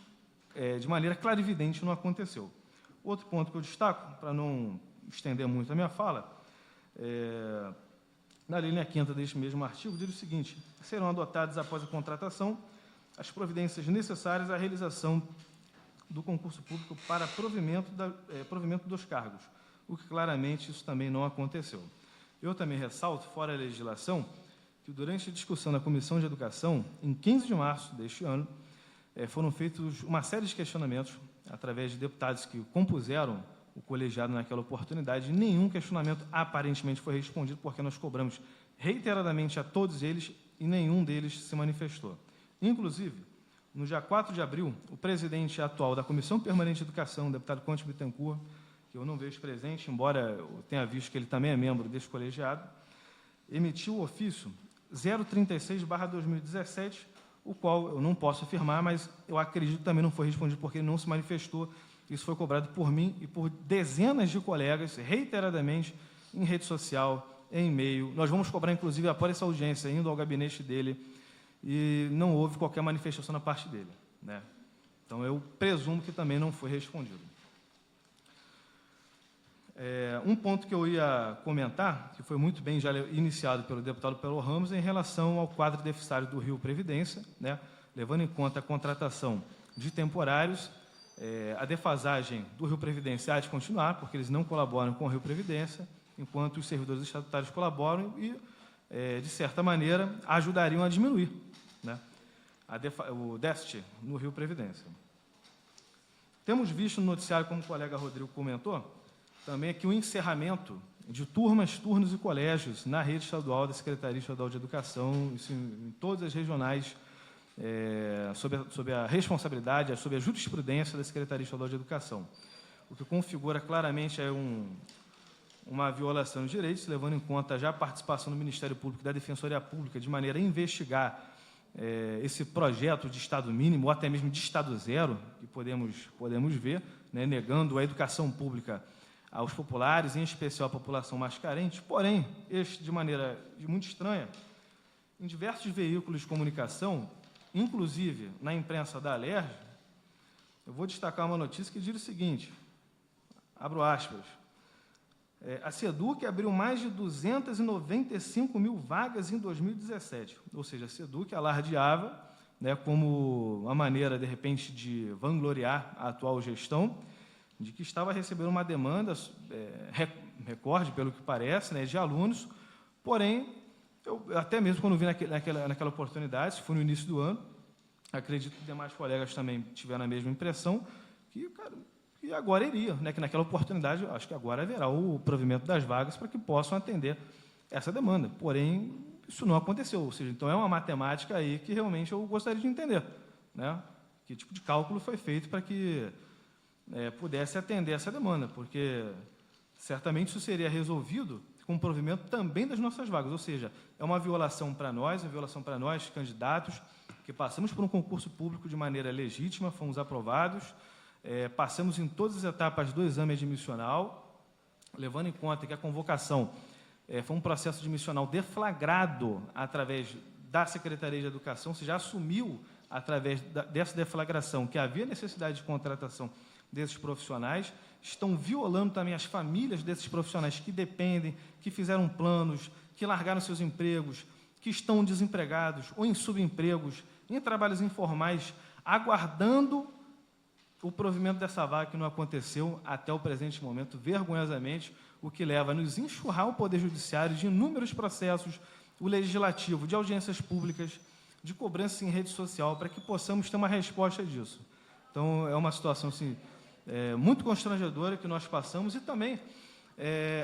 C: de maneira clarividente, não aconteceu. Outro ponto que eu destaco, para não estender muito a minha fala, na linha 5ª deste mesmo artigo, diz o seguinte: serão adotadas, após a contratação, as providências necessárias à realização do concurso público para provimento dos cargos, o que claramente isso também não aconteceu. Eu também ressalto, fora a legislação, que durante a discussão na Comissão de Educação, em 15 de março deste ano, foram feitos uma série de questionamentos através de deputados que compuseram o colegiado naquela oportunidade, e nenhum questionamento aparentemente foi respondido, porque nós cobramos reiteradamente a todos eles e nenhum deles se manifestou. Inclusive, no dia 4 de abril, o presidente atual da Comissão Permanente de Educação, o deputado Conte Bittencourt, que eu não vejo presente, embora eu tenha visto que ele também é membro desse colegiado, emitiu o ofício 036/2017, o qual eu não posso afirmar, mas eu acredito que também não foi respondido porque ele não se manifestou. Isso foi cobrado por mim e por dezenas de colegas, reiteradamente, em rede social, em e-mail. Nós vamos cobrar, inclusive, após essa audiência, indo ao gabinete dele, e não houve qualquer manifestação na parte dele, né? Então, eu presumo que também não foi respondido. Um ponto que eu ia comentar, que foi muito bem já iniciado pelo deputado Pelô Ramos, é em relação ao quadro deficitário do Rio Previdência, né? Levando em conta a contratação de temporários, a defasagem do Rio Previdência há de continuar, porque eles não colaboram com o Rio Previdência, enquanto os servidores estatutários colaboram e, de certa maneira, ajudariam a diminuir, né, o déficit no Rio Previdência. Temos visto no noticiário, como o colega Rodrigo comentou, também aqui o encerramento de turmas, turnos e colégios na rede estadual da Secretaria Estadual de Educação, isso em todas as regionais, sob a responsabilidade, sob a jurisprudência da Secretaria Estadual de Educação, o que configura claramente uma violação de direitos, levando em conta já a participação do Ministério Público e da Defensoria Pública de maneira a investigar esse projeto de Estado mínimo, ou até mesmo de Estado zero, que podemos ver, né, negando a educação pública aos populares, em especial à população mais carente. Porém, de maneira muito estranha, em diversos veículos de comunicação, inclusive na imprensa da Alerj, eu vou destacar uma notícia que diz o seguinte, abro aspas, A SEDUC abriu mais de 295 mil vagas em 2017, ou seja, a SEDUC alardeava, né, como uma maneira, de repente, de vangloriar a atual gestão, de que estava recebendo uma demanda recorde, pelo que parece, né, de alunos, porém, eu até mesmo quando vi naquela oportunidade, se foi no início do ano, acredito que demais colegas também tiveram a mesma impressão, que, cara, e agora iria, né, que naquela oportunidade, acho que agora haverá o provimento das vagas para que possam atender essa demanda. Porém, isso não aconteceu. Ou seja, então é uma matemática aí que realmente eu gostaria de entender, né? Que tipo de cálculo foi feito para que pudesse atender essa demanda, porque certamente isso seria resolvido com o provimento também das nossas vagas. Ou seja, é uma violação para nós, candidatos, que passamos por um concurso público de maneira legítima, fomos aprovados, passamos em todas as etapas do exame admissional, levando em conta que a convocação foi um processo admissional deflagrado através da Secretaria de Educação, se já assumiu, através dessa deflagração, que havia necessidade de contratação desses profissionais, estão violando também as famílias desses profissionais que dependem, que fizeram planos, que largaram seus empregos, que estão desempregados ou em subempregos, em trabalhos informais, aguardando o provimento dessa vaga que não aconteceu até o presente momento, vergonhosamente, o que leva a nos enxurrar o Poder Judiciário de inúmeros processos, o Legislativo, de audiências públicas, de cobrança em rede social, para que possamos ter uma resposta disso. Então, é uma situação assim, muito constrangedora que nós passamos, e também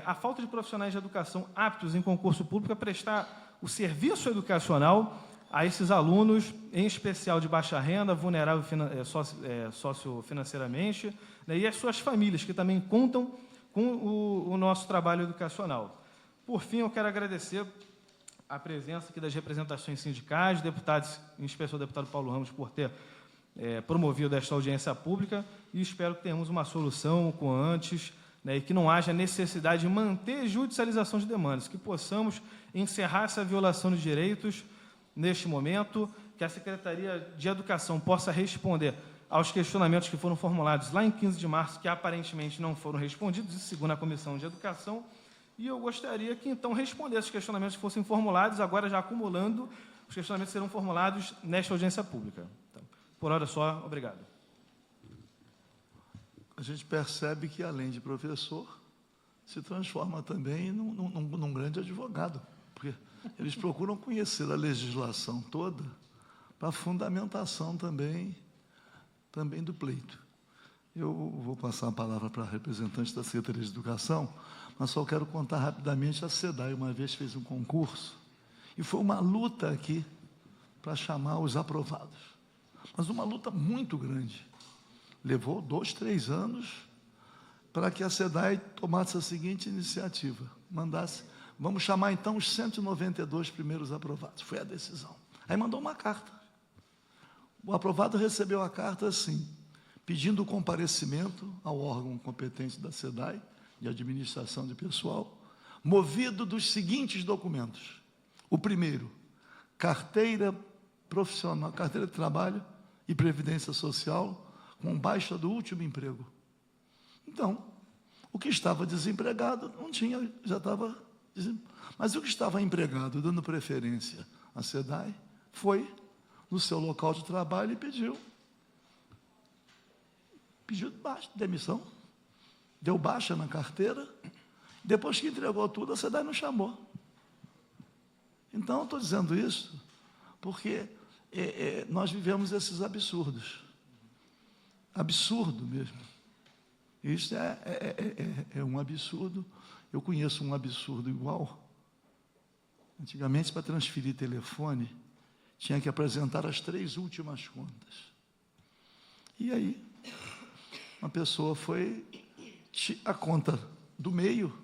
C: a falta de profissionais de educação aptos em concurso público a prestar o serviço educacional a esses alunos, em especial de baixa renda, vulnerável sociofinanceiramente, né, e as suas famílias, que também contam com o nosso trabalho educacional. Por fim, eu quero agradecer a presença aqui das representações sindicais, deputados, em especial o deputado Paulo Ramos, por ter promovido esta audiência pública, e espero que tenhamos uma solução com antes, né, e que não haja necessidade de manter judicialização de demandas, que possamos encerrar essa violação de direitos neste momento, que a Secretaria de Educação possa responder aos questionamentos que foram formulados lá em 15 de março, que aparentemente não foram respondidos, isso segundo a Comissão de Educação, e eu gostaria que, então, respondesse os questionamentos que fossem formulados, agora já acumulando, os questionamentos serão formulados nesta audiência pública. Então, por hora só, obrigado.
A: A gente percebe que, além de professor, se transforma também num grande advogado, porque eles procuram conhecer a legislação toda para a fundamentação também do pleito. Eu vou passar a palavra para a representante da Secretaria de Educação, mas só quero contar rapidamente, a SEDAI uma vez fez um concurso, e foi uma luta aqui para chamar os aprovados, mas uma luta muito grande. Levou 2, 3 anos para que a SEDAI tomasse a seguinte iniciativa, mandasse: vamos chamar então os 192 primeiros aprovados. Foi a decisão. Aí mandou uma carta. O aprovado recebeu a carta assim, pedindo o comparecimento ao órgão competente da SEDAI, de administração de pessoal, movido dos seguintes documentos. O primeiro, carteira profissional, carteira de trabalho e previdência social, com baixa do último emprego. Então, o que estava desempregado não tinha, já estava desempregado. Mas o que estava empregado, dando preferência à SEDAI, foi no seu local de trabalho e pediu baixa, demissão, deu baixa na carteira, depois que entregou tudo, a SEDAI não chamou. Então, estou dizendo isso porque nós vivemos esses absurdos. Absurdo mesmo. Isso é um absurdo. Eu conheço um absurdo igual. Antigamente, para transferir telefone, tinha que apresentar as 3 últimas contas. E aí, uma pessoa foi... A conta do meio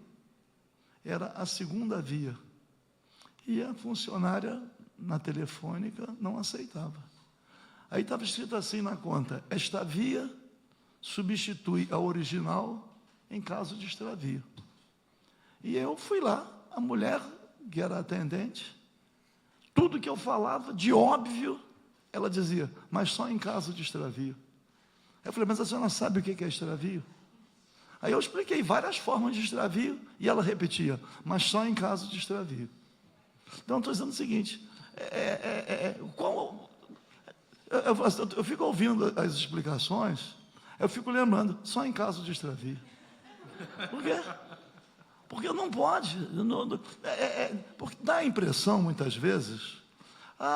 A: era a segunda via. E a funcionária, na telefônica, não aceitava. Aí estava escrito assim na conta: esta via substitui a original em caso de extravio. E eu fui lá, a mulher, que era atendente, tudo que eu falava, de óbvio, ela dizia: mas só em caso de extravio. Eu falei: mas a senhora sabe o que é extravio? Aí eu expliquei várias formas de extravio e ela repetia, mas só em caso de extravio. Então, estou dizendo o seguinte, eu fico ouvindo as explicações, eu fico lembrando, só em caso de extravio. Por quê? Porque não pode. Porque dá a impressão, muitas vezes,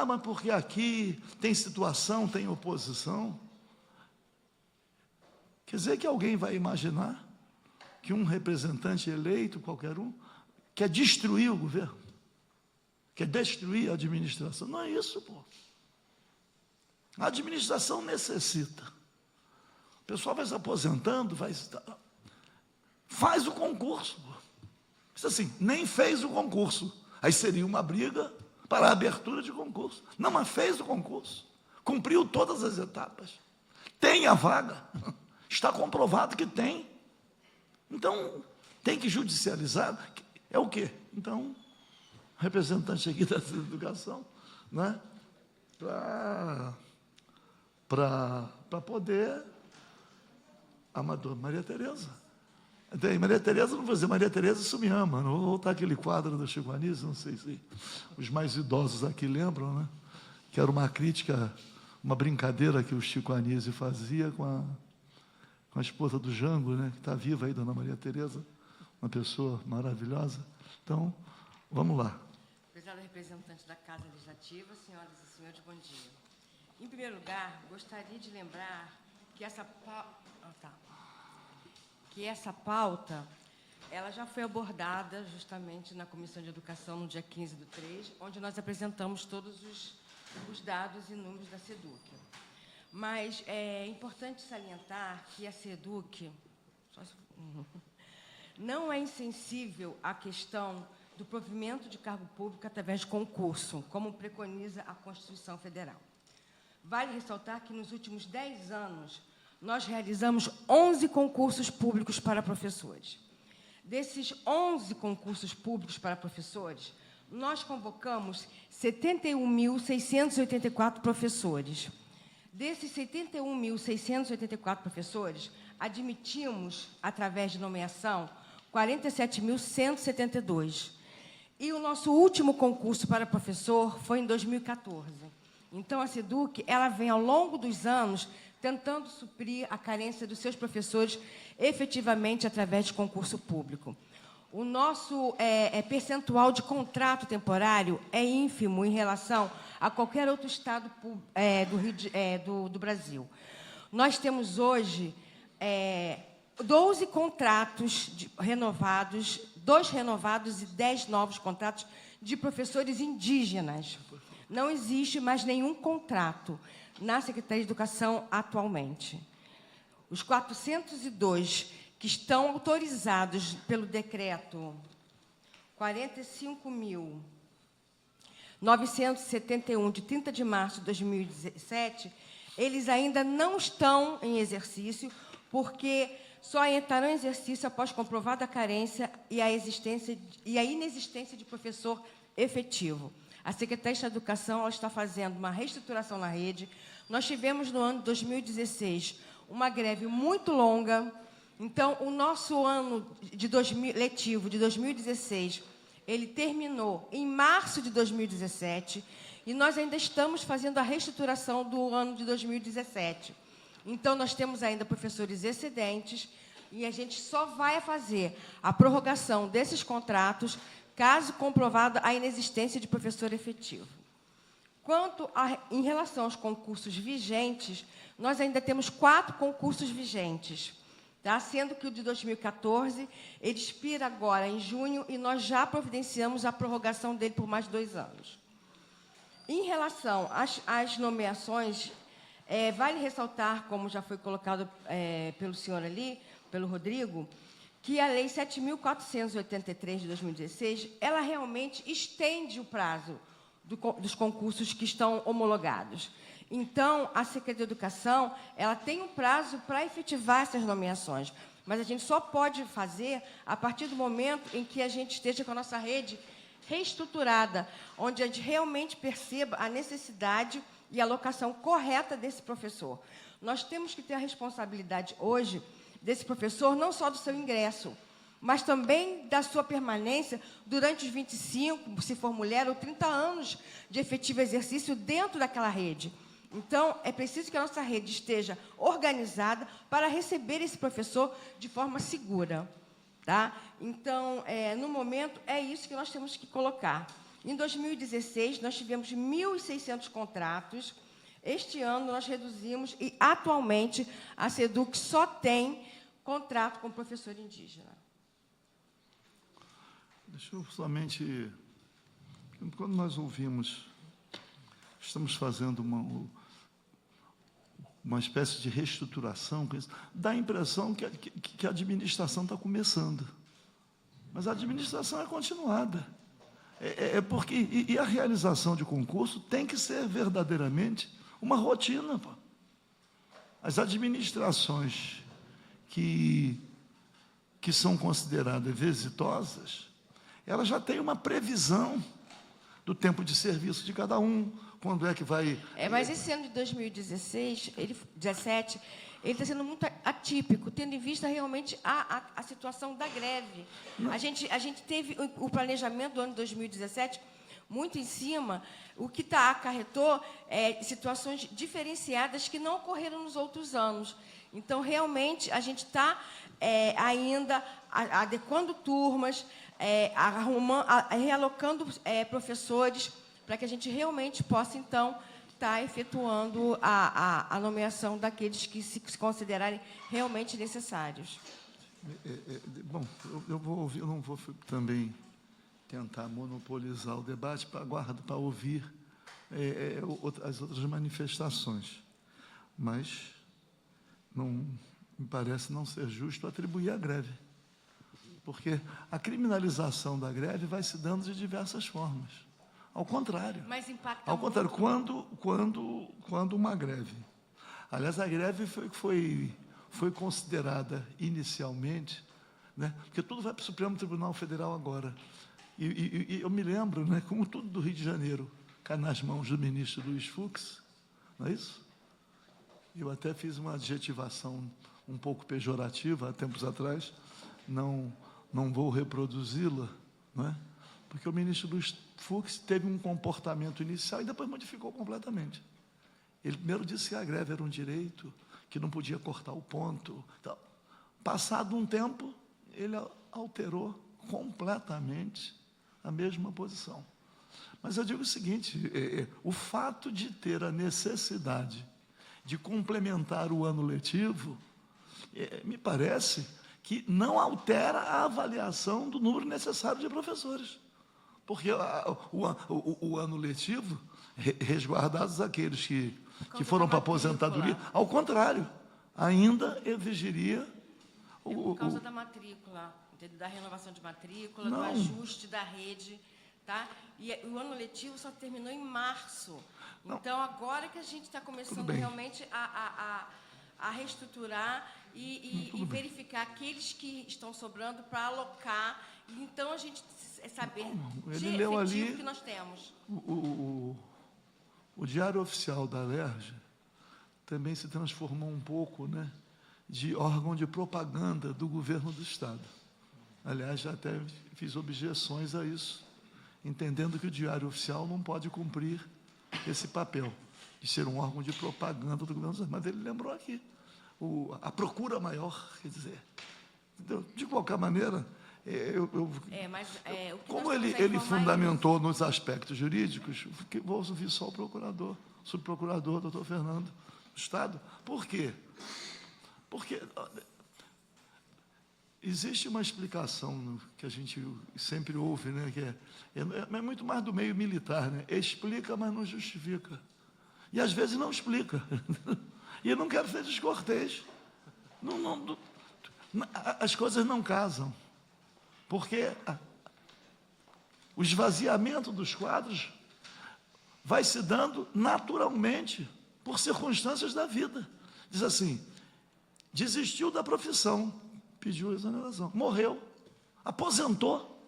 A: mas porque aqui tem situação, tem oposição. Quer dizer que alguém vai imaginar que um representante eleito, qualquer um, quer destruir o governo, quer destruir a administração. Não é isso, pô. A administração necessita. O pessoal vai se aposentando, faz o concurso. Isso assim, nem fez o concurso. Aí seria uma briga para a abertura de concurso. Não, mas fez o concurso. Cumpriu todas as etapas. Tem a vaga. Está comprovado que tem. Então, tem que judicializar. É o quê? Então, representante aqui da educação, né? Para poder... Amador, Maria Tereza. Maria Tereza, não vou dizer, Maria Tereza, isso me ama. Não vou voltar aquele quadro do Chico Anísio, não sei se os mais idosos aqui lembram, né? Que era uma crítica, uma brincadeira que o Chico Anísio fazia com a esposa do Jango, né? Que está viva aí, dona Maria Tereza, uma pessoa maravilhosa. Então, vamos lá.
D: Prezado representante da Casa Legislativa, senhoras e senhores, bom dia. Em primeiro lugar, gostaria de lembrar que essa pauta, ela já foi abordada justamente na Comissão de Educação no dia 15/3, onde nós apresentamos todos os dados e números da SEDUC. Mas é importante salientar que a SEDUC não é insensível à questão do provimento de cargo público através de concurso, como preconiza a Constituição Federal. Vale ressaltar que, nos últimos 10 anos, nós realizamos 11 concursos públicos para professores. Desses 11 concursos públicos para professores, nós convocamos 71.684 professores. Desses 71.684 professores, admitimos, através de nomeação, 47.172. E o nosso último concurso para professor foi em 2014. Então, a SEDUC, ela vem, ao longo dos anos, tentando suprir a carência dos seus professores efetivamente através de concurso público. O nosso percentual de contrato temporário é ínfimo em relação a qualquer outro estado do Brasil. Nós temos hoje 12 contratos renovados, 2 renovados e 10 novos contratos de professores indígenas. Não existe mais nenhum contrato na Secretaria de Educação atualmente. Os 402 que estão autorizados pelo decreto 45.971, de 30 de março de 2017, eles ainda não estão em exercício, porque só entrarão em exercício após comprovada a carência e a inexistência de professor efetivo. A Secretaria de Educação ela está fazendo uma reestruturação na rede. Nós tivemos, no ano de 2016, uma greve muito longa. Então, o nosso ano letivo de 2016, ele terminou em março de 2017, e nós ainda estamos fazendo a reestruturação do ano de 2017. Então, nós temos ainda professores excedentes, e a gente só vai fazer a prorrogação desses contratos caso comprovada a inexistência de professor efetivo. Em relação aos concursos vigentes, nós ainda temos 4 concursos vigentes, tá? Sendo que o de 2014, ele expira agora em junho, e nós já providenciamos a prorrogação dele por mais 2 anos. Em relação às nomeações, vale ressaltar, como já foi colocado pelo senhor ali, pelo Rodrigo, que a Lei 7.483, de 2016, ela realmente estende o prazo dos concursos que estão homologados. Então, a Secretaria de Educação ela tem um prazo para efetivar essas nomeações, mas a gente só pode fazer a partir do momento em que a gente esteja com a nossa rede reestruturada, onde a gente realmente perceba a necessidade e a alocação correta desse professor. Nós temos que ter a responsabilidade hoje desse professor, não só do seu ingresso, mas também da sua permanência durante os 25, se for mulher, ou 30 anos de efetivo exercício dentro daquela rede. Então, é preciso que a nossa rede esteja organizada para receber esse professor de forma segura. Tá? Então, no momento, é isso que nós temos que colocar. Em 2016, nós tivemos 1.600 contratos. Este ano, nós reduzimos e, atualmente, a SEDUC só tem contrato com professor indígena.
A: Deixa eu somente... Quando nós ouvimos, estamos fazendo uma espécie de reestruturação, dá a impressão que a administração está começando. Mas a administração é continuada. Porque e a realização de concurso tem que ser verdadeiramente uma rotina. Pô. As administrações que são consideradas exitosas, elas já têm uma previsão do tempo de serviço de cada um, quando é que vai...
D: Mas esse ano de 2017, ele está sendo muito atípico, tendo em vista realmente a situação da greve. A gente teve o planejamento do ano de 2017 muito em cima, o que acarretou situações diferenciadas que não ocorreram nos outros anos. Então, realmente, a gente está ainda adequando turmas, realocando professores, para que a gente realmente possa, então, estar efetuando a nomeação daqueles que se considerarem realmente necessários.
A: Bom, eu não vou também tentar monopolizar o debate, aguardo para ouvir as outras manifestações, mas não me parece não ser justo atribuir a greve, porque a criminalização da greve vai se dando de diversas formas. Ao contrário.
D: Mas impacta
A: ao contrário,
D: muito.
A: quando uma greve... Aliás, a greve foi considerada inicialmente, né, porque tudo vai para o Supremo Tribunal Federal agora. E eu me lembro, né, como tudo do Rio de Janeiro cai nas mãos do ministro Luiz Fux, não é isso? Eu até fiz uma adjetivação um pouco pejorativa há tempos atrás, não vou reproduzi-la, não é? Porque o ministro Luiz Fux teve um comportamento inicial e depois modificou completamente. Ele primeiro disse que a greve era um direito, que não podia cortar o ponto. Então, passado um tempo, ele alterou completamente a mesma posição. Mas eu digo o seguinte, o fato de ter a necessidade de complementar o ano letivo, me parece que não altera a avaliação do número necessário de professores. Porque o ano letivo, resguardados aqueles que foram para a aposentadoria, ao contrário, ainda exigiria...
D: por causa da matrícula, da renovação de matrícula, do ajuste da rede, tá? E o ano letivo só terminou em março.
A: Não.
D: Então, agora que a gente está começando realmente a reestruturar e verificar aqueles que estão sobrando para alocar. Então, a gente saber
A: Ele leu ali
D: que nós temos.
A: O Diário Oficial da Alerj também se transformou um pouco, né, de órgão de propaganda do governo do Estado. Aliás, já até fiz objeções a isso, entendendo que o Diário Oficial não pode cumprir esse papel de ser um órgão de propaganda do governo do Estado. Mas ele lembrou aqui, a procura maior, quer dizer. De qualquer maneira... como ele fundamentou nos aspectos jurídicos, vou ouvir só o procurador, subprocurador, doutor Fernando, do Estado. Por quê? Porque existe uma explicação que a gente sempre ouve, né, que é muito mais do meio militar, né? Explica, mas não justifica. E às vezes não explica. E eu não quero ser descortês. As coisas não casam. Porque o esvaziamento dos quadros vai se dando naturalmente por circunstâncias da vida. Diz assim, desistiu da profissão, pediu exoneração, morreu, aposentou.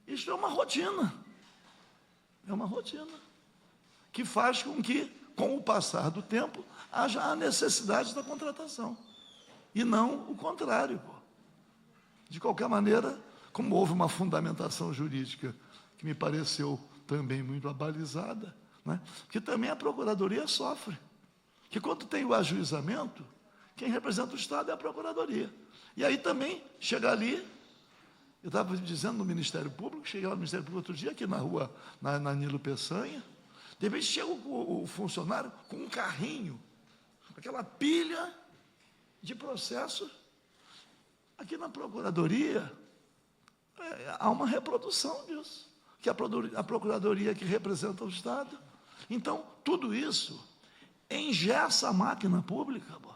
A: Isso é uma rotina. É uma rotina que faz com que, com o passar do tempo, haja a necessidade da contratação. e não o contrário. Pô. De qualquer maneira, como houve uma fundamentação jurídica que me pareceu também muito abalizada, né? Que também a Procuradoria sofre. Que quando tem o ajuizamento, quem representa o Estado é a Procuradoria. E aí também chega ali, eu estava dizendo no Ministério Público, cheguei lá no Ministério Público outro dia, aqui na rua, na Nilo Peçanha, de repente chega o funcionário com um carrinho, aquela pilha de processos. Aqui na Procuradoria, há uma reprodução disso, que a Procuradoria que representa o Estado. Então, tudo isso engessa a máquina pública, pô.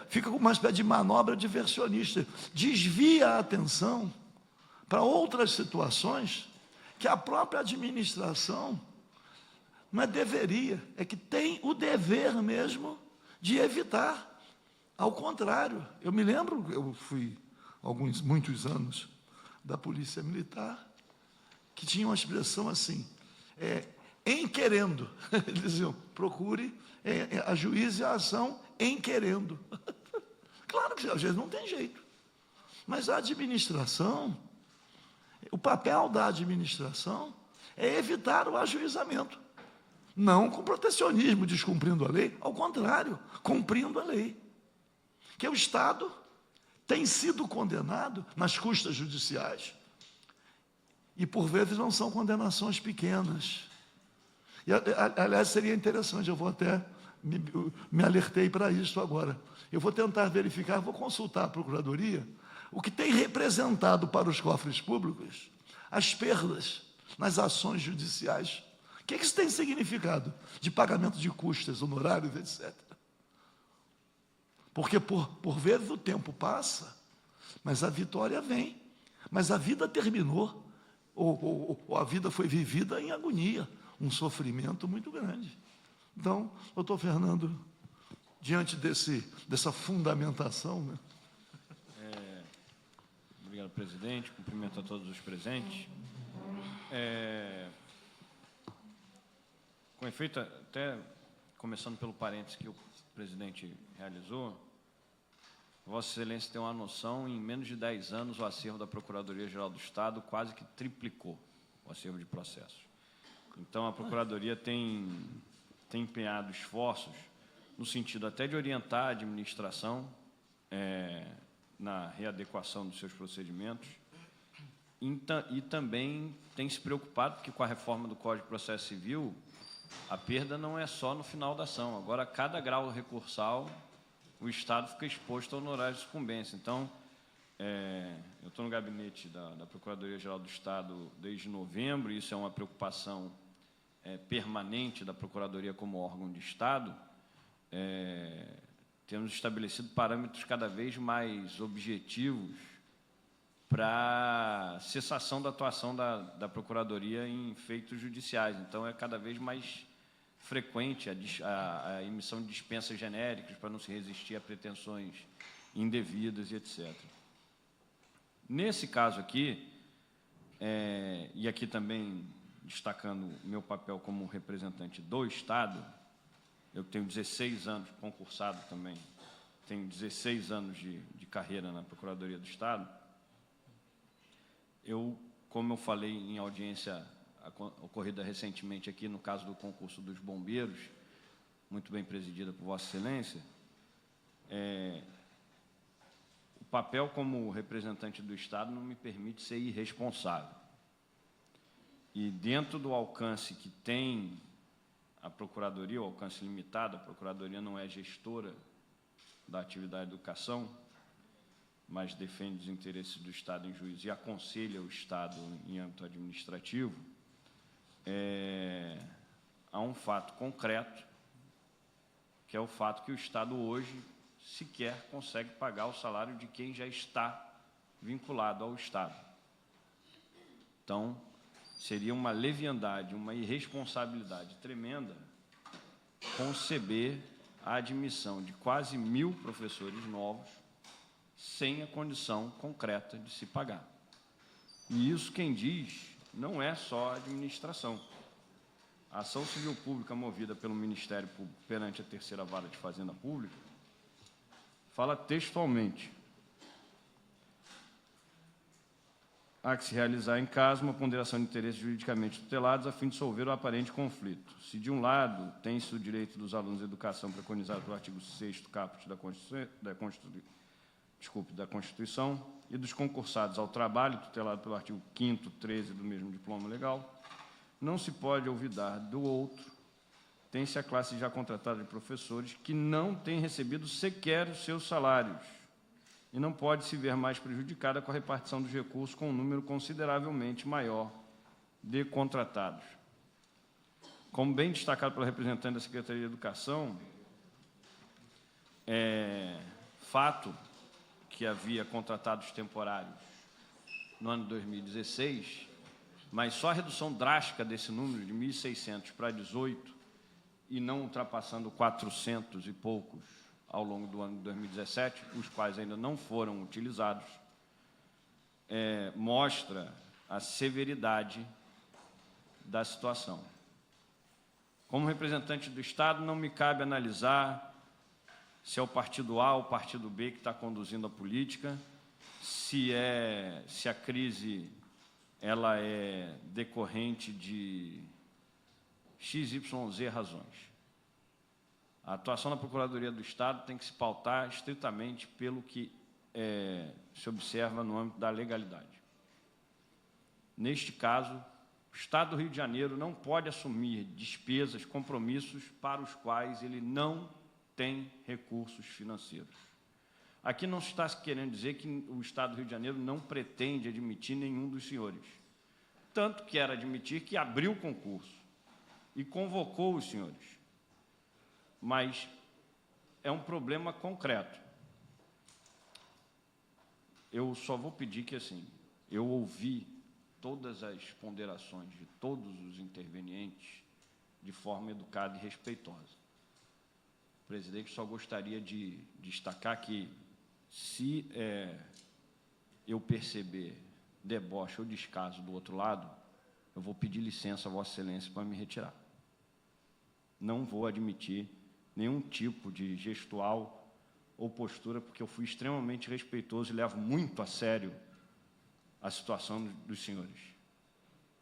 A: Fica com uma espécie de manobra diversionista, desvia a atenção para outras situações que a própria administração não deveria, é que tem o dever mesmo de evitar. Ao contrário, eu me lembro, eu fui muitos anos da Polícia Militar, que tinha uma expressão assim, em querendo, eles diziam, procure ajuize a ação em querendo. Claro que às vezes não tem jeito, mas a administração, o papel da administração é evitar o ajuizamento, não com protecionismo, descumprindo a lei, ao contrário, cumprindo a lei. Que o Estado tem sido condenado nas custas judiciais, e por vezes não são condenações pequenas. E, aliás, seria interessante, eu vou até, me alertei para isso agora, eu vou tentar verificar, vou consultar a Procuradoria, o que tem representado para os cofres públicos as perdas nas ações judiciais. O que isso tem significado? De pagamento de custas, honorários, etc. Porque, por vezes, o tempo passa, mas a vitória vem. Mas a vida terminou, ou a vida foi vivida em agonia, um sofrimento muito grande. Então, doutor Fernando, diante dessa fundamentação... Né?
E: Obrigado, presidente. Cumprimento a todos os presentes. Com efeito, até começando pelo parênteses que o presidente realizou, Vossa Excelência tem uma noção, em menos de 10 anos, o acervo da Procuradoria-Geral do Estado quase que triplicou o acervo de processos. Então, a Procuradoria tem empenhado esforços no sentido até de orientar a administração na readequação dos seus procedimentos e também tem se preocupado, porque com a reforma do Código de Processo Civil, a perda não é só no final da ação. Agora, a cada grau recursal, o Estado fica exposto a honorários de sucumbência. Então, eu estou no gabinete da Procuradoria-Geral do Estado desde novembro, e isso é uma preocupação permanente da Procuradoria como órgão de Estado. Temos estabelecido parâmetros cada vez mais objetivos para cessação da atuação da Procuradoria em feitos judiciais. Então, é cada vez mais frequente a emissão de dispensas genéricas para não se resistir a pretensões indevidas e etc. Nesse caso aqui, e aqui também destacando meu papel como representante do Estado, eu tenho 16 anos, concursado também, tenho 16 anos de carreira na Procuradoria do Estado. Como eu falei em audiência ocorrida recentemente aqui, no caso do concurso dos bombeiros, muito bem presidida por Vossa Excelência, o papel como representante do Estado não me permite ser irresponsável. E dentro do alcance que tem a Procuradoria, o alcance limitado, a Procuradoria não é gestora da atividade de educação, mas defende os interesses do Estado em juízo e aconselha o Estado em âmbito administrativo, há um fato concreto, que é o fato que o Estado hoje sequer consegue pagar o salário de quem já está vinculado ao Estado. Então, seria uma leviandade, uma irresponsabilidade tremenda conceber a admissão de quase 1.000 professores novos sem a condição concreta de se pagar. E isso quem diz não é só a administração. A ação civil pública movida pelo Ministério Público perante a Terceira Vara de Fazenda Pública fala textualmente: há que se realizar em caso uma ponderação de interesses juridicamente tutelados a fim de solver o aparente conflito. Se, de um lado, tem-se o direito dos alunos de educação preconizado pelo artigo 6º caput da Constituição e dos concursados ao trabalho tutelado pelo artigo 5º, 13 do mesmo diploma legal, não se pode olvidar do outro, tem-se a classe já contratada de professores que não tem recebido sequer os seus salários e não pode se ver mais prejudicada com a repartição dos recursos com um número consideravelmente maior de contratados. Como bem destacado pelo representante da Secretaria de Educação, fato que havia contratados temporários no ano de 2016, mas só a redução drástica desse número, de 1.600 para 18, e não ultrapassando 400 e poucos ao longo do ano de 2017, os quais ainda não foram utilizados, mostra a severidade da situação. Como representante do Estado, não me cabe analisar se é o partido A ou o partido B que está conduzindo a política, se a crise ela é decorrente de XYZ razões. A atuação da Procuradoria do Estado tem que se pautar estritamente pelo que se observa no âmbito da legalidade. Neste caso, o Estado do Rio de Janeiro não pode assumir despesas, compromissos para os quais ele não tem recursos financeiros. Aqui não se está querendo dizer que o Estado do Rio de Janeiro não pretende admitir nenhum dos senhores. Tanto quer admitir que abriu o concurso e convocou os senhores. Mas é um problema concreto. Eu só vou pedir que, assim, eu ouvi todas as ponderações de todos os intervenientes de forma educada e respeitosa. O presidente só gostaria de destacar que, se eu perceber deboche ou descaso do outro lado, eu vou pedir licença a Vossa Excelência para me retirar. Não vou admitir nenhum tipo de gestual ou postura, porque eu fui extremamente respeitoso e levo muito a sério a situação dos senhores.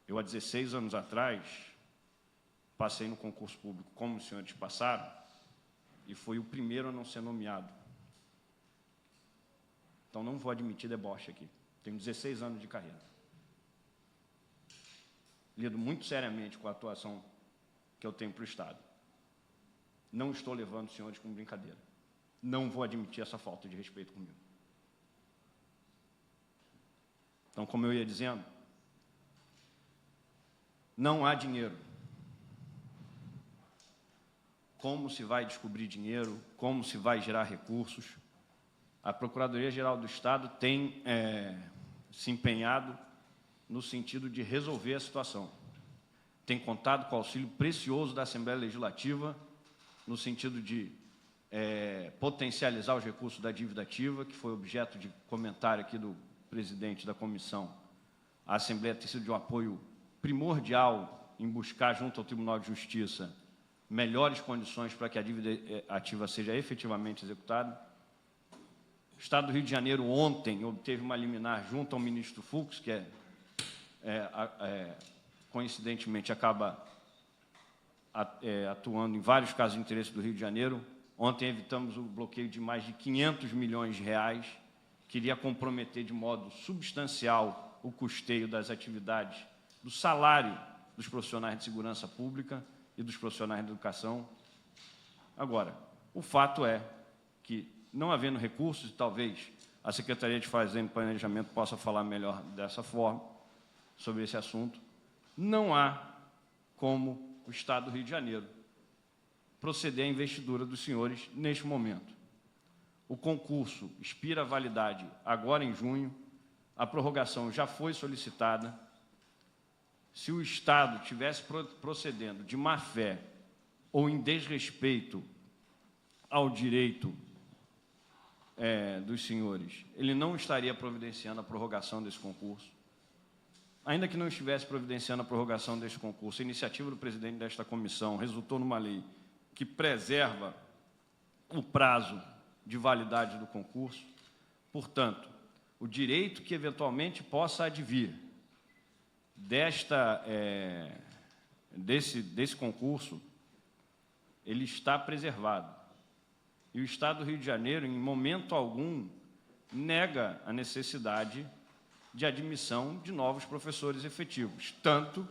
E: Eu, há 16 anos atrás, passei no concurso público como os senhores passaram e fui o primeiro a não ser nomeado. Então, não vou admitir deboche aqui. Tenho 16 anos de carreira. Lido muito seriamente com a atuação que eu tenho para o Estado. Não estou levando os senhores com brincadeira. Não vou admitir essa falta de respeito comigo. Então, como eu ia dizendo, não há dinheiro. Como se vai descobrir dinheiro? Como se vai gerar recursos? A Procuradoria-Geral do Estado tem se empenhado no sentido de resolver a situação. Tem contado com o auxílio precioso da Assembleia Legislativa, no sentido de potencializar os recursos da dívida ativa, que foi objeto de comentário aqui do presidente da comissão. A Assembleia tem sido de um apoio primordial em buscar, junto ao Tribunal de Justiça, melhores condições para que a dívida ativa seja efetivamente executada. O Estado do Rio de Janeiro, ontem, obteve uma liminar junto ao ministro Fux, que coincidentemente acaba atuando em vários casos de interesse do Rio de Janeiro. Ontem evitamos o bloqueio de mais de 500 milhões de reais, que iria comprometer de modo substancial o custeio das atividades, do salário dos profissionais de segurança pública e dos profissionais de educação. Agora, o fato é que, não havendo recursos, e talvez a Secretaria de Fazenda e Planejamento possa falar melhor dessa forma, sobre esse assunto, não há como o Estado do Rio de Janeiro proceder à investidura dos senhores neste momento. O concurso expira a validade agora em junho, a prorrogação já foi solicitada. Se o Estado tivesse procedendo de má fé ou em desrespeito ao direito dos senhores, ele não estaria providenciando a prorrogação desse concurso. Ainda que não estivesse providenciando a prorrogação deste concurso, a iniciativa do presidente desta comissão resultou numa lei que preserva o prazo de validade do concurso. Portanto, o direito que eventualmente possa advir desse concurso, ele está preservado. E o Estado do Rio de Janeiro, em momento algum, nega a necessidade de admissão de novos professores efetivos, tanto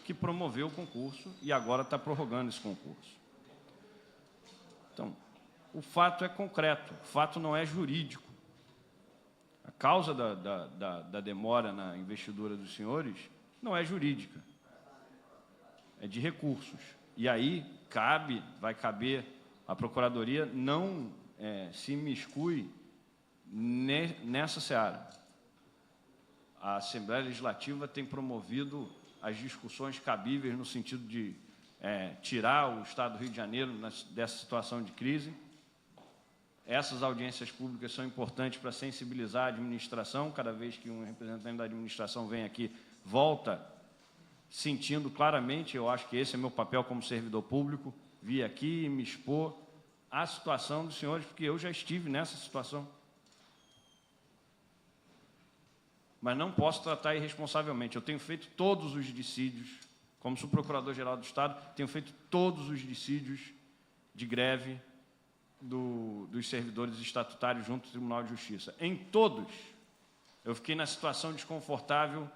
E: que promoveu o concurso e agora está prorrogando esse concurso. Então, o fato é concreto, o fato não é jurídico. A causa da demora na investidura dos senhores não é jurídica, é de recursos. E aí vai caber a Procuradoria não se imiscui nessa seara. A Assembleia Legislativa tem promovido as discussões cabíveis no sentido de tirar o Estado do Rio de Janeiro dessa situação de crise. Essas audiências públicas são importantes para sensibilizar a administração. Cada vez que um representante da administração vem aqui, volta sentindo claramente, eu acho que esse é meu papel como servidor público, vir aqui e me expor à situação dos senhores, porque eu já estive nessa situação. Mas não posso tratar irresponsavelmente. Eu tenho feito todos os dissídios, como subprocurador-geral do Estado, tenho feito todos os dissídios de greve dos servidores estatutários junto ao Tribunal de Justiça. Em todos, eu fiquei na situação desconfortável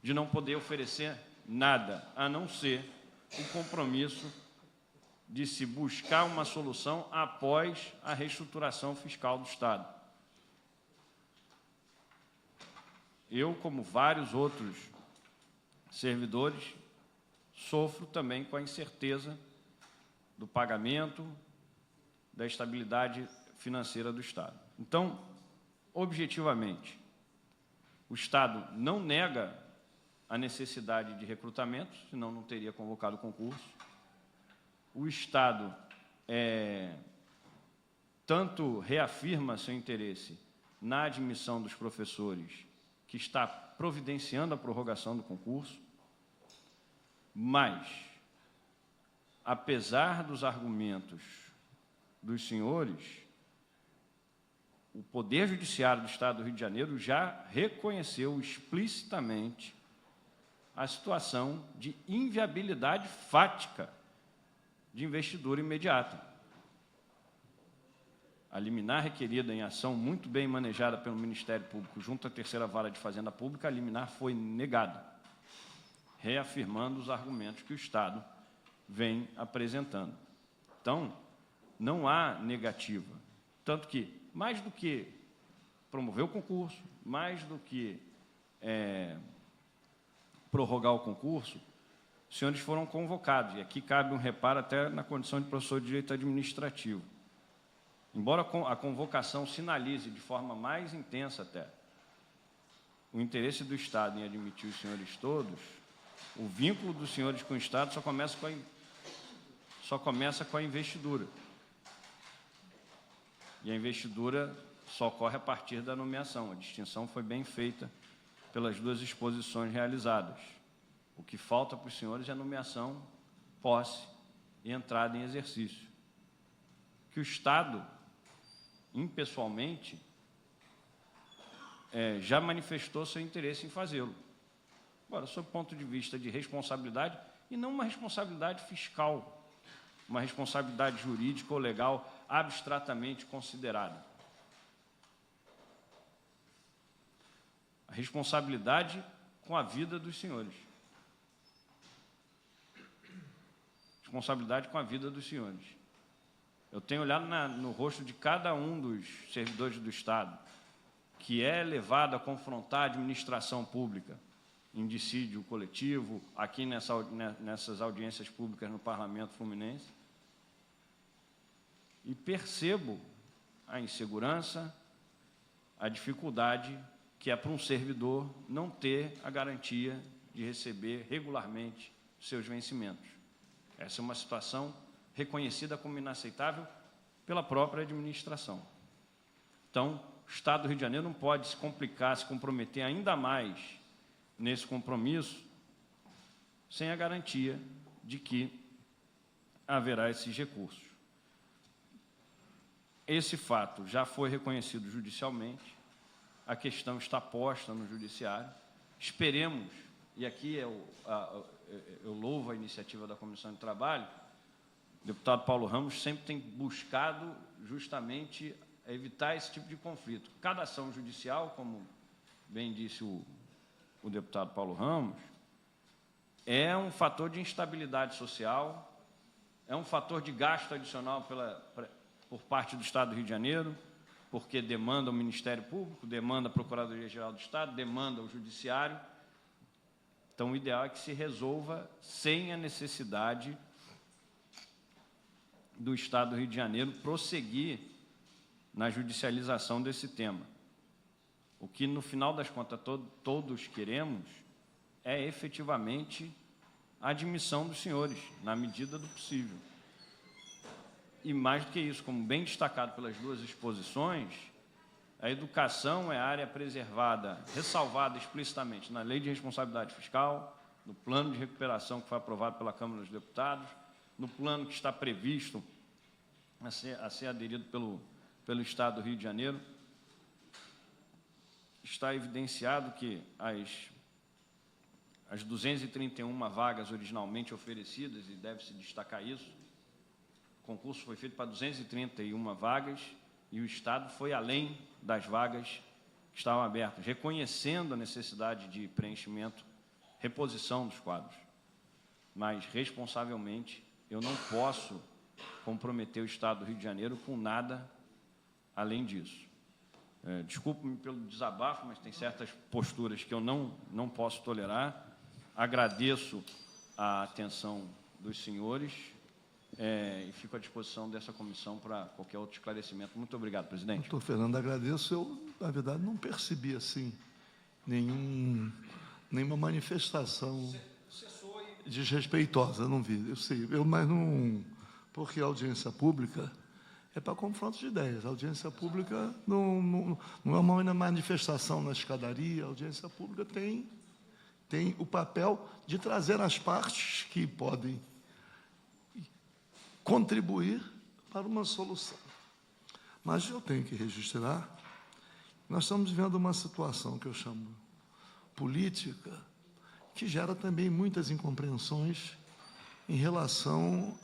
E: de não poder oferecer nada, a não ser o compromisso de se buscar uma solução após a reestruturação fiscal do Estado. Eu, como vários outros servidores, sofro também com a incerteza do pagamento, da estabilidade financeira do Estado. Então, objetivamente, o Estado não nega a necessidade de recrutamento, senão não teria convocado o concurso. O Estado tanto reafirma seu interesse na admissão dos professores, que está providenciando a prorrogação do concurso, mas, apesar dos argumentos dos senhores, o Poder Judiciário do Estado do Rio de Janeiro já reconheceu explicitamente a situação de inviabilidade fática de investidura imediata. A liminar requerida em ação muito bem manejada pelo Ministério Público junto à Terceira Vara de Fazenda Pública, a liminar foi negada, reafirmando os argumentos que o Estado vem apresentando. Então, não há negativa. Tanto que, mais do que promover o concurso, mais do que prorrogar o concurso, os senhores foram convocados. E aqui cabe um reparo até na condição de professor de Direito Administrativo. Embora a convocação sinalize de forma mais intensa até o interesse do Estado em admitir os senhores todos, o vínculo dos senhores com o Estado só começa com a investidura. E a investidura só ocorre a partir da nomeação. A distinção foi bem feita pelas duas exposições realizadas. O que falta para os senhores é a nomeação, posse e entrada em exercício. Que o Estado, impessoalmente, já manifestou seu interesse em fazê-lo. Agora, sob o ponto de vista de responsabilidade, e não uma responsabilidade fiscal, uma responsabilidade jurídica ou legal abstratamente considerada. A responsabilidade com a vida dos senhores. Responsabilidade com a vida dos senhores. Eu tenho olhado no rosto de cada um dos servidores do Estado que é levado a confrontar a administração pública em dissídio coletivo, aqui nessas audiências públicas no Parlamento Fluminense, e percebo a insegurança, a dificuldade que é para um servidor não ter a garantia de receber regularmente seus vencimentos. Essa é uma situação reconhecida como inaceitável pela própria administração. Então, o Estado do Rio de Janeiro não pode se complicar, se comprometer ainda mais nesse compromisso sem a garantia de que haverá esses recursos. esse fato já foi reconhecido judicialmente, a questão está posta no judiciário. Esperemos, e aqui eu louvo a iniciativa da Comissão de Trabalho, o deputado Paulo Ramos sempre tem buscado justamente evitar esse tipo de conflito. Cada ação judicial, como bem disse o deputado Paulo Ramos, é um fator de instabilidade social, é um fator de gasto adicional por parte do Estado do Rio de Janeiro, porque demanda o Ministério Público, demanda a Procuradoria-Geral do Estado, demanda o Judiciário. Então, o ideal é que se resolva sem a necessidade do Estado do Rio de Janeiro prosseguir na judicialização desse tema. O que, no final das contas, todos queremos é, efetivamente, a admissão dos senhores, na medida do possível. E, mais do que isso, como bem destacado pelas duas exposições, a educação é a área preservada, ressalvada explicitamente na Lei de Responsabilidade Fiscal, no plano de recuperação que foi aprovado pela Câmara dos Deputados, no plano que está previsto a ser aderido pelo Estado do Rio de Janeiro. Está evidenciado que as 231 vagas originalmente oferecidas, e deve-se destacar isso, o concurso foi feito para 231 vagas e o Estado foi além das vagas que estavam abertas, reconhecendo a necessidade de preenchimento, reposição dos quadros. Mas, responsavelmente, eu não posso comprometer o Estado do Rio de Janeiro com nada além disso. Desculpe-me pelo desabafo, mas tem certas posturas que eu não posso tolerar. Agradeço a atenção dos senhores e fico à disposição dessa comissão para qualquer outro esclarecimento. Muito obrigado, presidente.
A: Doutor Fernando, agradeço. Eu, na verdade, não percebi, assim, nenhuma manifestação desrespeitosa, não vi. Eu sei, mas não... Porque a audiência pública é para confronto de ideias. A audiência pública não é uma manifestação na escadaria. A audiência pública tem o papel de trazer as partes que podem contribuir para uma solução. Mas eu tenho que registrar, nós estamos vivendo uma situação que eu chamo política, que gera também muitas incompreensões em relação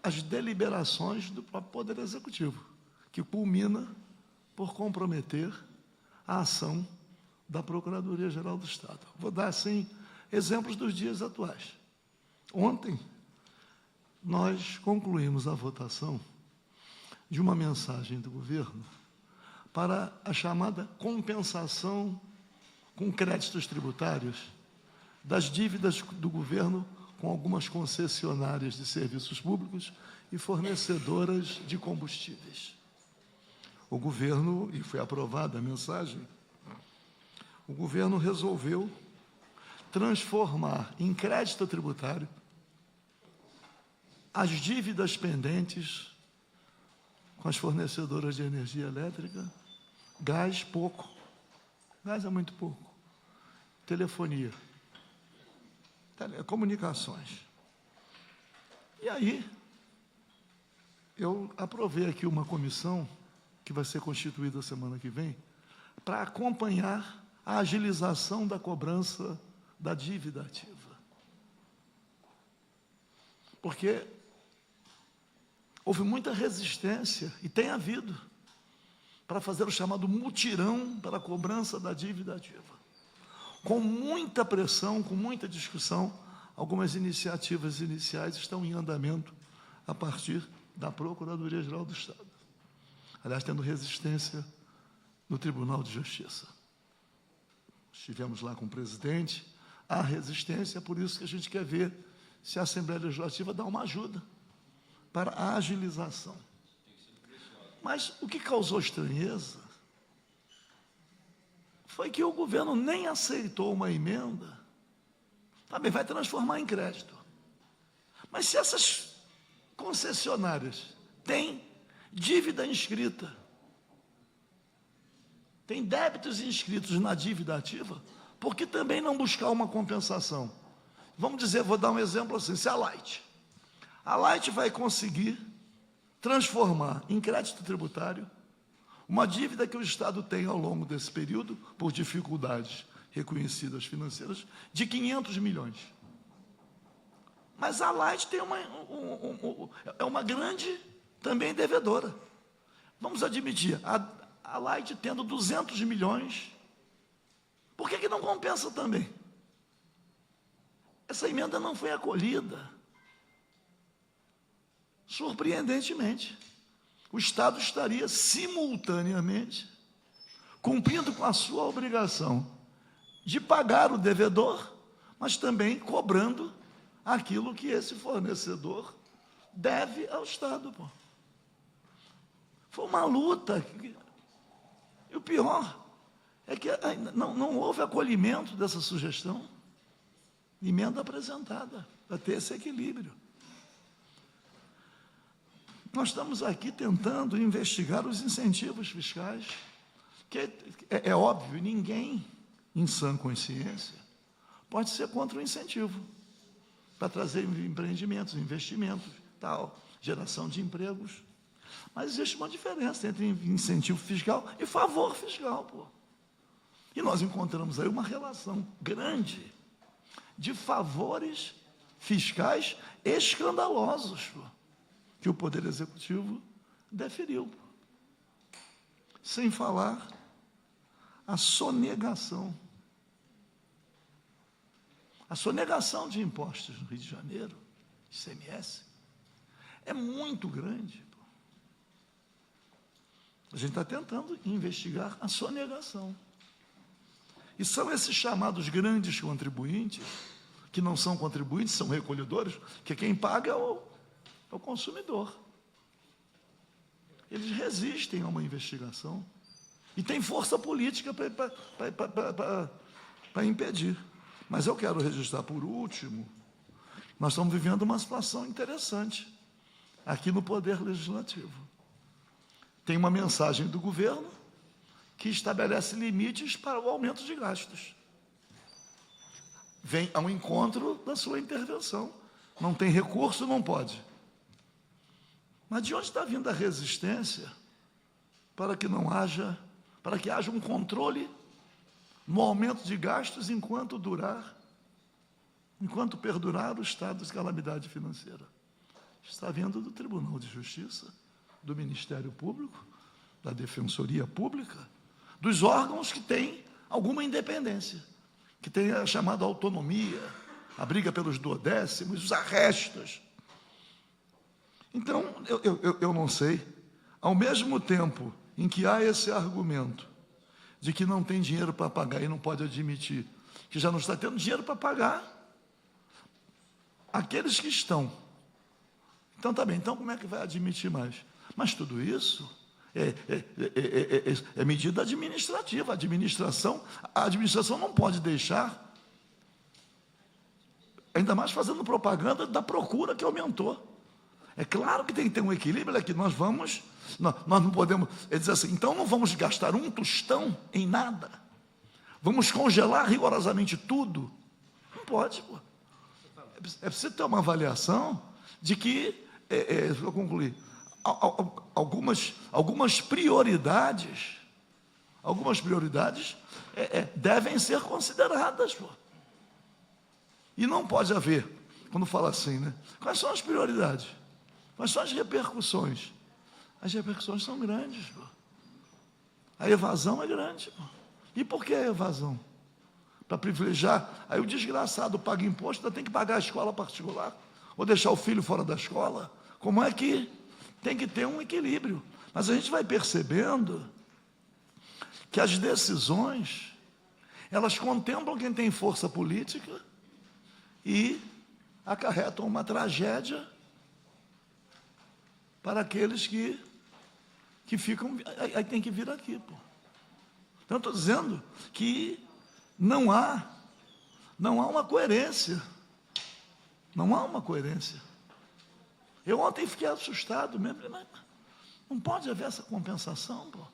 A: às deliberações do próprio Poder Executivo, que culmina por comprometer a ação da Procuradoria-Geral do Estado. Vou dar, assim, exemplos dos dias atuais. Ontem, nós concluímos a votação de uma mensagem do governo para a chamada compensação com créditos tributários das dívidas do governo com algumas concessionárias de serviços públicos e fornecedoras de combustíveis. O governo, e foi aprovada a mensagem, o governo resolveu transformar em crédito tributário as dívidas pendentes com as fornecedoras de energia elétrica, gás pouco, gás é muito pouco, telefonia, telecomunicações. E aí, eu aprovei aqui uma comissão, que vai ser constituída semana que vem, para acompanhar a agilização da cobrança da dívida ativa. Porque houve muita resistência, e tem havido, para fazer o chamado mutirão para a cobrança da dívida ativa. Com muita pressão, com muita discussão, algumas iniciativas iniciais estão em andamento a partir da Procuradoria-Geral do Estado. Aliás, tendo resistência no Tribunal de Justiça. Estivemos lá com o presidente, há resistência, por isso que a gente quer ver se a Assembleia Legislativa dá uma ajuda para a agilização. Mas o que causou estranheza foi que o governo nem aceitou uma emenda, também vai transformar em crédito. Mas se essas concessionárias têm dívida inscrita, têm débitos inscritos na dívida ativa, por que também não buscar uma compensação? Vamos dizer, vou dar um exemplo assim, se a Light vai conseguir transformar em crédito tributário uma dívida que o Estado tem ao longo desse período, por dificuldades reconhecidas financeiras, de 500 milhões. Mas a Light tem é uma grande também devedora. Vamos admitir, a Light tendo 200 milhões, por que não compensa também? Essa emenda não foi acolhida. Surpreendentemente, o Estado estaria simultaneamente cumprindo com a sua obrigação de pagar o devedor, mas também cobrando aquilo que esse fornecedor deve ao Estado. Pô. Foi uma luta. E o pior é que não houve acolhimento dessa sugestão, emenda apresentada, para ter esse equilíbrio. Nós estamos aqui tentando investigar os incentivos fiscais, que é óbvio, ninguém em sã consciência pode ser contra o incentivo para trazer empreendimentos, investimentos, tal, geração de empregos. Mas existe uma diferença entre incentivo fiscal e favor fiscal, pô. E nós encontramos aí uma relação grande de favores fiscais escandalosos, pô, que o Poder Executivo deferiu. Sem falar a sonegação. A sonegação de impostos no Rio de Janeiro, ICMS, é muito grande. Pô. A gente está tentando investigar a sonegação. E são esses chamados grandes contribuintes, que não são contribuintes, são recolhedores, que quem paga é o consumidor. Eles resistem a uma investigação e têm força política para impedir. Mas eu quero registrar, por último, nós estamos vivendo uma situação interessante aqui no Poder Legislativo. Tem uma mensagem do governo que estabelece limites para o aumento de gastos. Vem ao encontro da sua intervenção. Não tem recurso, não pode. Mas de onde está vindo a resistência para que haja um controle no aumento de gastos enquanto perdurar o estado de calamidade financeira? Está vindo do Tribunal de Justiça, do Ministério Público, da Defensoria Pública, dos órgãos que têm alguma independência, que têm a chamada autonomia, a briga pelos duodécimos, os arrestos. Então, eu não sei, ao mesmo tempo em que há esse argumento de que não tem dinheiro para pagar e não pode admitir que já não está tendo dinheiro para pagar, aqueles que estão. Então, tá bem, então como é que vai admitir mais? Mas tudo isso é medida administrativa. A administração não pode deixar, ainda mais fazendo propaganda da procura que aumentou. É claro que tem que ter um equilíbrio, é que nós não podemos, dizer assim, então não vamos gastar um tostão em nada, vamos congelar rigorosamente tudo. Não pode, pô. É preciso ter uma avaliação de que, vou concluir, algumas prioridades devem ser consideradas, pô. E não pode haver, quando fala assim, né? Quais são as prioridades? Quais são as repercussões? As repercussões são grandes, pô. A evasão é grande, pô. E por que a evasão? Para privilegiar, aí o desgraçado paga imposto, ainda tem que pagar a escola particular, ou deixar o filho fora da escola. Como é que tem que ter um equilíbrio? Mas a gente vai percebendo que as decisões, elas contemplam quem tem força política e acarretam uma tragédia para aqueles que ficam, aí tem que vir aqui, pô. Então, eu estou dizendo que não há uma coerência. Não há uma coerência. Eu ontem fiquei assustado mesmo, mas não pode haver essa compensação, pô.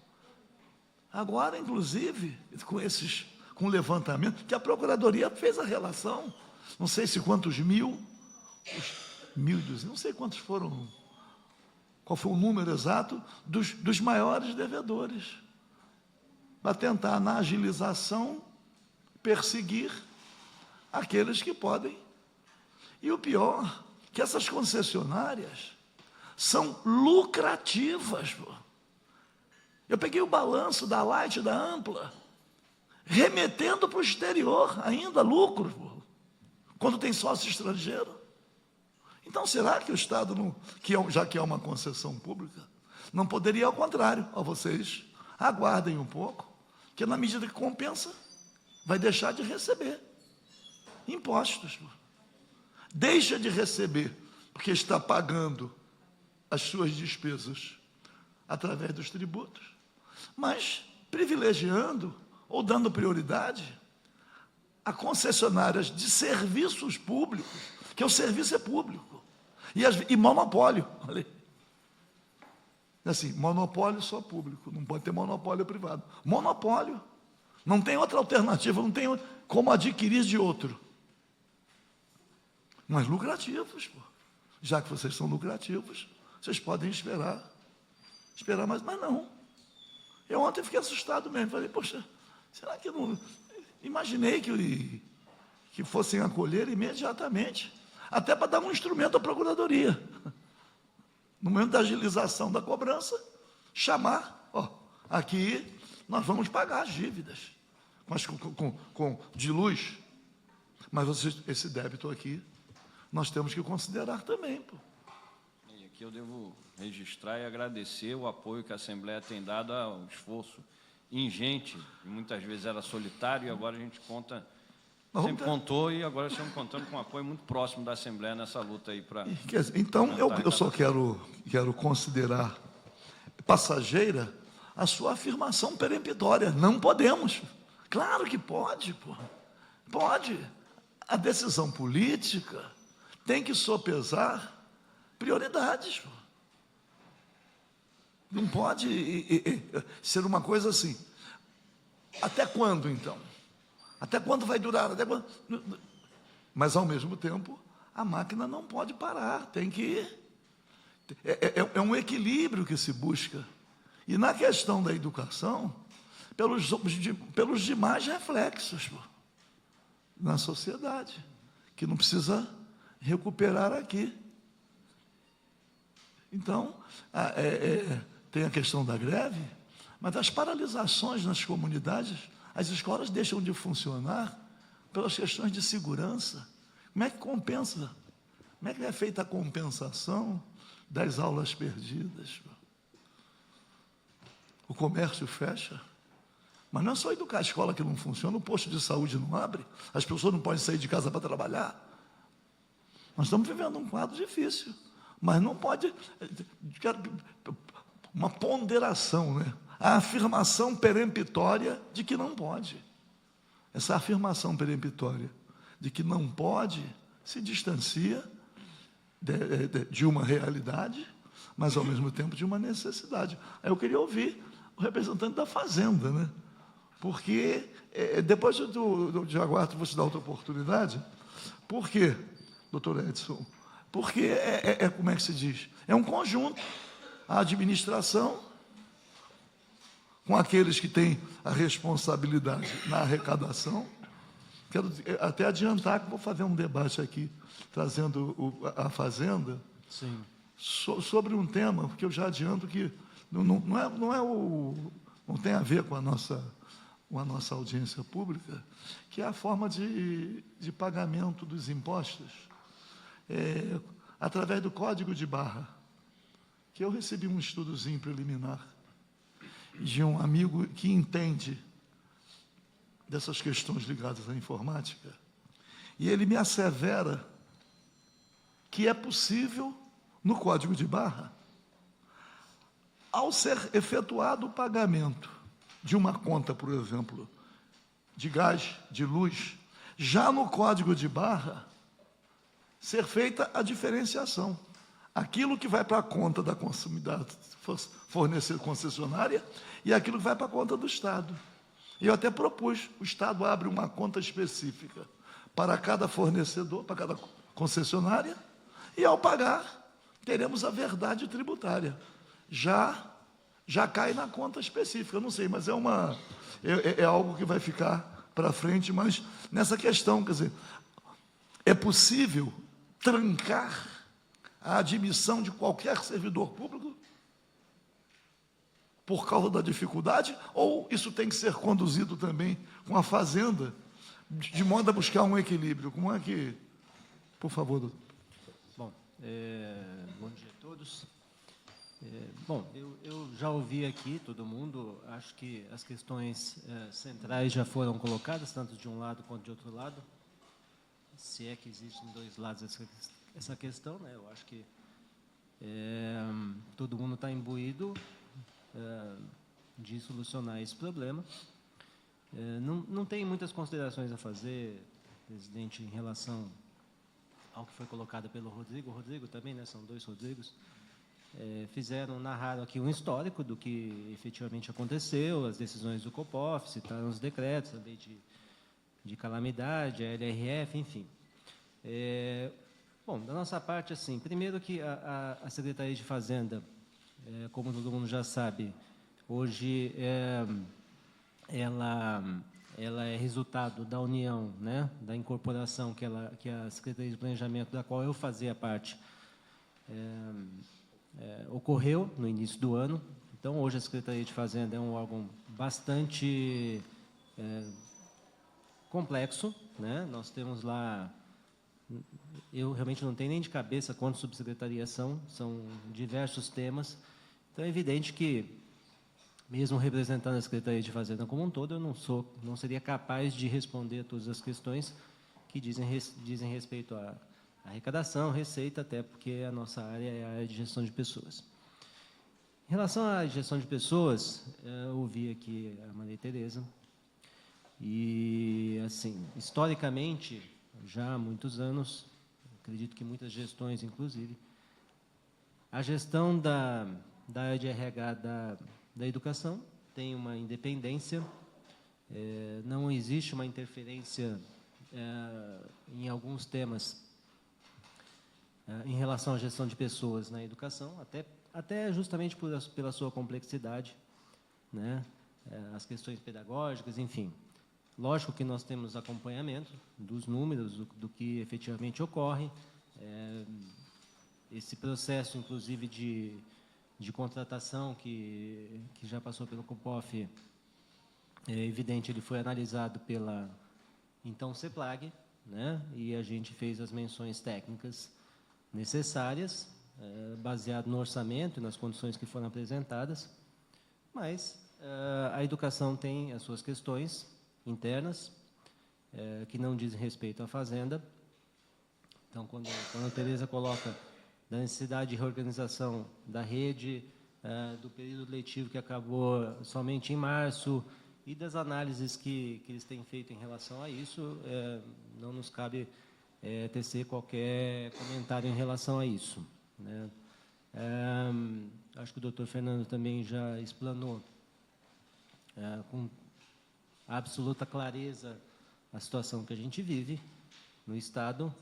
A: Agora, inclusive, com o levantamento, que a Procuradoria fez a relação, não sei se quantos 1.200, não sei quantos foram qual foi o número exato dos maiores devedores, para tentar, na agilização, perseguir aqueles que podem. E o pior, que essas concessionárias são lucrativas. Pô. Eu peguei o balanço da Light e da Ampla, remetendo para o exterior ainda lucros, pô, quando tem sócio estrangeiro. Então, será que o Estado, não, já que é uma concessão pública, não poderia, ao contrário, vocês aguardem um pouco, que na medida que compensa, vai deixar de receber impostos. Pô. Deixa de receber, porque está pagando as suas despesas através dos tributos, mas privilegiando ou dando prioridade a concessionárias de serviços públicos, que o serviço é público, e monopólio. Olha aí. Assim, monopólio só público, não pode ter monopólio privado. Monopólio. Não tem outra alternativa, não tem como adquirir de outro. Mas lucrativos, pô. Já que vocês são lucrativos, vocês podem esperar mais, mas não. Eu ontem fiquei assustado mesmo, falei, poxa, será que não... Imaginei que fossem acolher imediatamente, até para dar um instrumento à Procuradoria. No momento da agilização da cobrança, chamar, aqui nós vamos pagar as dívidas, mas de luz, mas esse débito aqui, nós temos que considerar também, pô.
E: E aqui eu devo registrar e agradecer o apoio que a Assembleia tem dado ao esforço ingente, que muitas vezes era solitário, e agora a gente conta, sempre contou, e agora estamos contando com um apoio muito próximo da Assembleia nessa luta aí para...
A: Então, eu só quero considerar passageira a sua afirmação peremptória. Não podemos. Claro que pode, pô. Pode. A decisão política tem que sopesar prioridades, pô. Não pode ser uma coisa assim. Até quando, então? Até quando vai durar? Até quando? Mas, ao mesmo tempo, a máquina não pode parar. Tem que... É um equilíbrio que se busca. E, na questão da educação, pelos demais reflexos, pô, na sociedade, que não precisa recuperar aqui. Então, tem a questão da greve, mas as paralisações nas comunidades, as escolas deixam de funcionar pelas questões de segurança. Como é que compensa? Como é que é feita a compensação das aulas perdidas? O comércio fecha. Mas não é só educar a escola que não funciona, o posto de saúde não abre, as pessoas não podem sair de casa para trabalhar. Nós estamos vivendo um quadro difícil, mas não pode... Uma ponderação, né? A afirmação peremptória de que não pode. Essa afirmação peremptória de que não pode se distancia de uma realidade, mas, ao mesmo tempo, de uma necessidade. Aí eu queria ouvir o representante da Fazenda, né? Porque, depois do Jaguar, vou te dar outra oportunidade. Por quê, doutor Edson? Porque como é que se diz? É um conjunto. A administração, com aqueles que têm a responsabilidade na arrecadação. Quero até adiantar que vou fazer um debate aqui, trazendo a Fazenda, sim, sobre um tema, porque eu já adianto que não tem a ver com a nossa audiência pública, que é a forma de pagamento dos impostos, através do Código de Barra, que eu recebi um estudozinho preliminar de um amigo que entende dessas questões ligadas à informática, e ele me assevera que é possível, no Código de Barra, ao ser efetuado o pagamento de uma conta, por exemplo, de gás, de luz, já no Código de Barra, ser feita a diferenciação. Aquilo que vai para a conta da consumidora, fornecer concessionária, e aquilo que vai para a conta do Estado. E eu até propus, o Estado abre uma conta específica para cada fornecedor, para cada concessionária, e ao pagar, teremos a verdade tributária. Já cai na conta específica, eu não sei, mas é algo que vai ficar para frente, mas nessa questão, quer dizer, é possível trancar a admissão de qualquer servidor público por causa da dificuldade, ou isso tem que ser conduzido também com a Fazenda, de modo a buscar um equilíbrio? Como é que... Por favor, doutor.
F: Bom, bom dia a todos. Bom, eu já ouvi aqui todo mundo, acho que as questões centrais já foram colocadas, tanto de um lado quanto de outro lado, se é que existem dois lados essa questão, né? Eu acho que todo mundo está imbuído de solucionar esse problema. Não tem muitas considerações a fazer, presidente, em relação ao que foi colocado pelo Rodrigo. O Rodrigo também, né? São dois Rodrigos. Narraram aqui um histórico do que efetivamente aconteceu, as decisões do COPOF, citaram os decretos, a lei de calamidade, a LRF, enfim. Bom, da nossa parte, assim, primeiro que a Secretaria de Fazenda, como todo mundo já sabe, hoje ela é resultado da união, né, da incorporação que a Secretaria de Planejamento, da qual eu fazia parte, ocorreu no início do ano. Então, hoje a Secretaria de Fazenda é um órgão bastante complexo, né? Nós temos lá, eu realmente não tenho nem de cabeça quantas subsecretarias são diversos temas. Então, é evidente que, mesmo representando a Secretaria de Fazenda como um todo, eu não seria capaz de responder a todas as questões que dizem respeito à arrecadação, receita, até porque a nossa área é a área de gestão de pessoas. Em relação à gestão de pessoas, eu ouvi aqui a Maria Tereza, e, assim, historicamente, já há muitos anos, acredito que muitas gestões, inclusive, a gestão da área de RH da educação tem uma independência, não existe uma interferência em alguns temas em relação à gestão de pessoas na educação, até justamente pela sua complexidade, né? As questões pedagógicas, enfim. Lógico que nós temos acompanhamento dos números, do que efetivamente ocorre. Esse processo, inclusive, de contratação que já passou pelo COPOF, é evidente, ele foi analisado pela, então, CEPLAG, né? E a gente fez as menções técnicas necessárias, baseado no orçamento e nas condições que foram apresentadas, mas a educação tem as suas questões internas, que não dizem respeito à Fazenda. Então, quando a Tereza coloca da necessidade de reorganização da rede, do período letivo que acabou somente em março, e das análises que eles têm feito em relação a isso, não nos cabe tecer qualquer comentário em relação a isso, né? Acho que o doutor Fernando também já explanou com absoluta clareza a situação que a gente vive no Estado.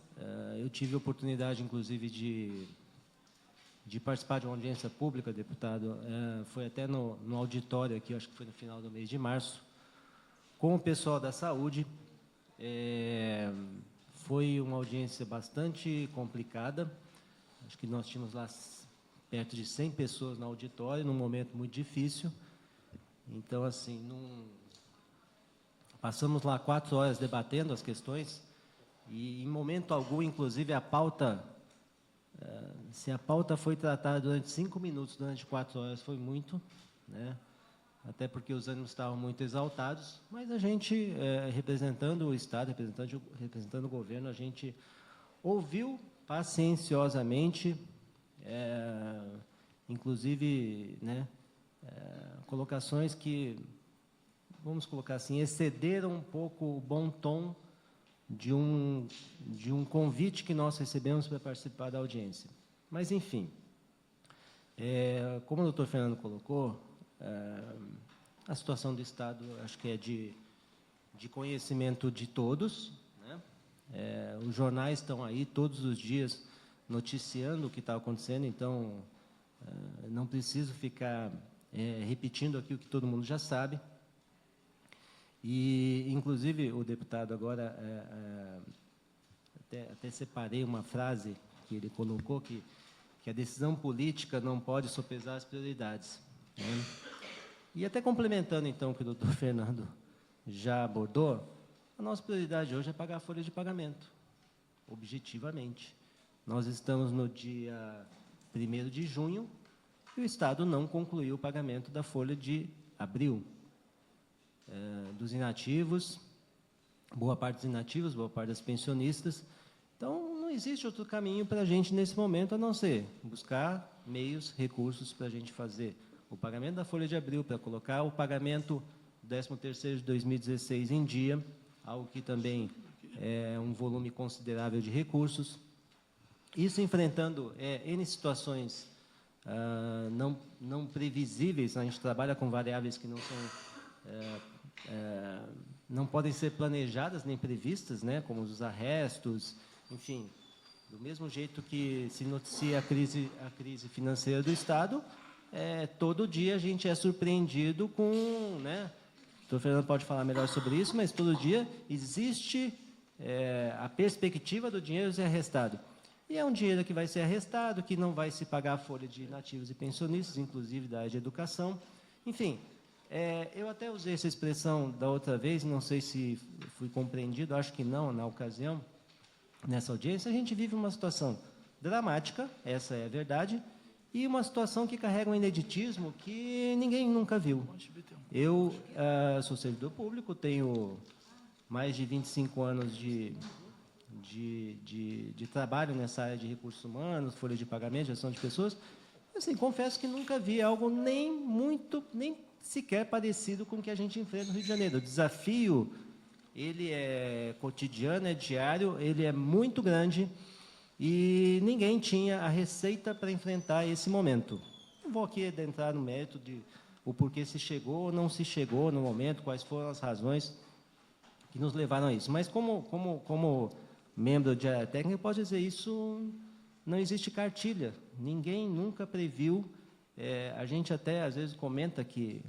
F: Eu tive a oportunidade, inclusive, de participar de uma audiência pública, deputado, foi até no auditório aqui, acho que foi no final do mês de março, com o pessoal da saúde. Foi uma audiência bastante complicada. Acho que nós tínhamos lá perto de 100 pessoas no auditório, num momento muito difícil. Então, assim, passamos lá 4 horas debatendo as questões, e, em momento algum, inclusive, a pauta, se a pauta foi tratada durante 5 minutos, durante 4 horas, foi muito, né? Até porque os ânimos estavam muito exaltados, mas a gente, representando o Estado, representando o governo, a gente ouviu pacienciosamente, inclusive, né, colocações que, vamos colocar assim, excederam um pouco o bom tom de um convite que nós recebemos para participar da audiência. Mas, enfim, como o doutor Fernando colocou, a situação do Estado, acho que é de conhecimento de todos, né? Os jornais estão aí todos os dias noticiando o que está acontecendo, então não preciso ficar repetindo aqui o que todo mundo já sabe. E, inclusive, o deputado agora, até separei uma frase que ele colocou, que a decisão política não pode sopesar as prioridades, né? E até complementando, então, o que o doutor Fernando já abordou, a nossa prioridade hoje é pagar a folha de pagamento, objetivamente. Nós estamos no dia 1º de junho e o Estado não concluiu o pagamento da folha de abril. Dos inativos, boa parte dos inativos, boa parte das pensionistas. Então, não existe outro caminho para a gente, nesse momento, a não ser buscar meios, recursos para a gente fazer o pagamento da folha de abril, para colocar o pagamento do 13º de 2016 em dia, algo que também é um volume considerável de recursos. Isso enfrentando N situações não previsíveis. A gente trabalha com variáveis que não são... não podem ser planejadas nem previstas, né, como os arrestos, enfim, do mesmo jeito que se noticia a crise financeira do Estado, todo dia a gente é surpreendido com, né, o doutor Fernando pode falar melhor sobre isso, mas todo dia existe a perspectiva do dinheiro ser arrestado. E é um dinheiro que vai ser arrestado, que não vai se pagar a folha de inativos e pensionistas, inclusive da área de educação, enfim. Eu até usei essa expressão da outra vez, não sei se fui compreendido, acho que não, na ocasião, nessa audiência. A gente vive uma situação dramática, essa é a verdade, e uma situação que carrega um ineditismo que ninguém nunca viu. Eu sou servidor público, tenho mais de 25 anos de trabalho nessa área de recursos humanos, folha de pagamento, gestão de pessoas. Assim, confesso que nunca vi algo nem sequer parecido com o que a gente enfrenta no Rio de Janeiro. O desafio, ele é cotidiano, é diário, ele é muito grande e ninguém tinha a receita para enfrentar esse momento. Não vou aqui adentrar no mérito de o porquê se chegou ou não se chegou no momento, quais foram as razões que nos levaram a isso. Mas como membro de área técnica, eu posso dizer isso, não existe cartilha. Ninguém nunca previu. A gente até, às vezes, comenta que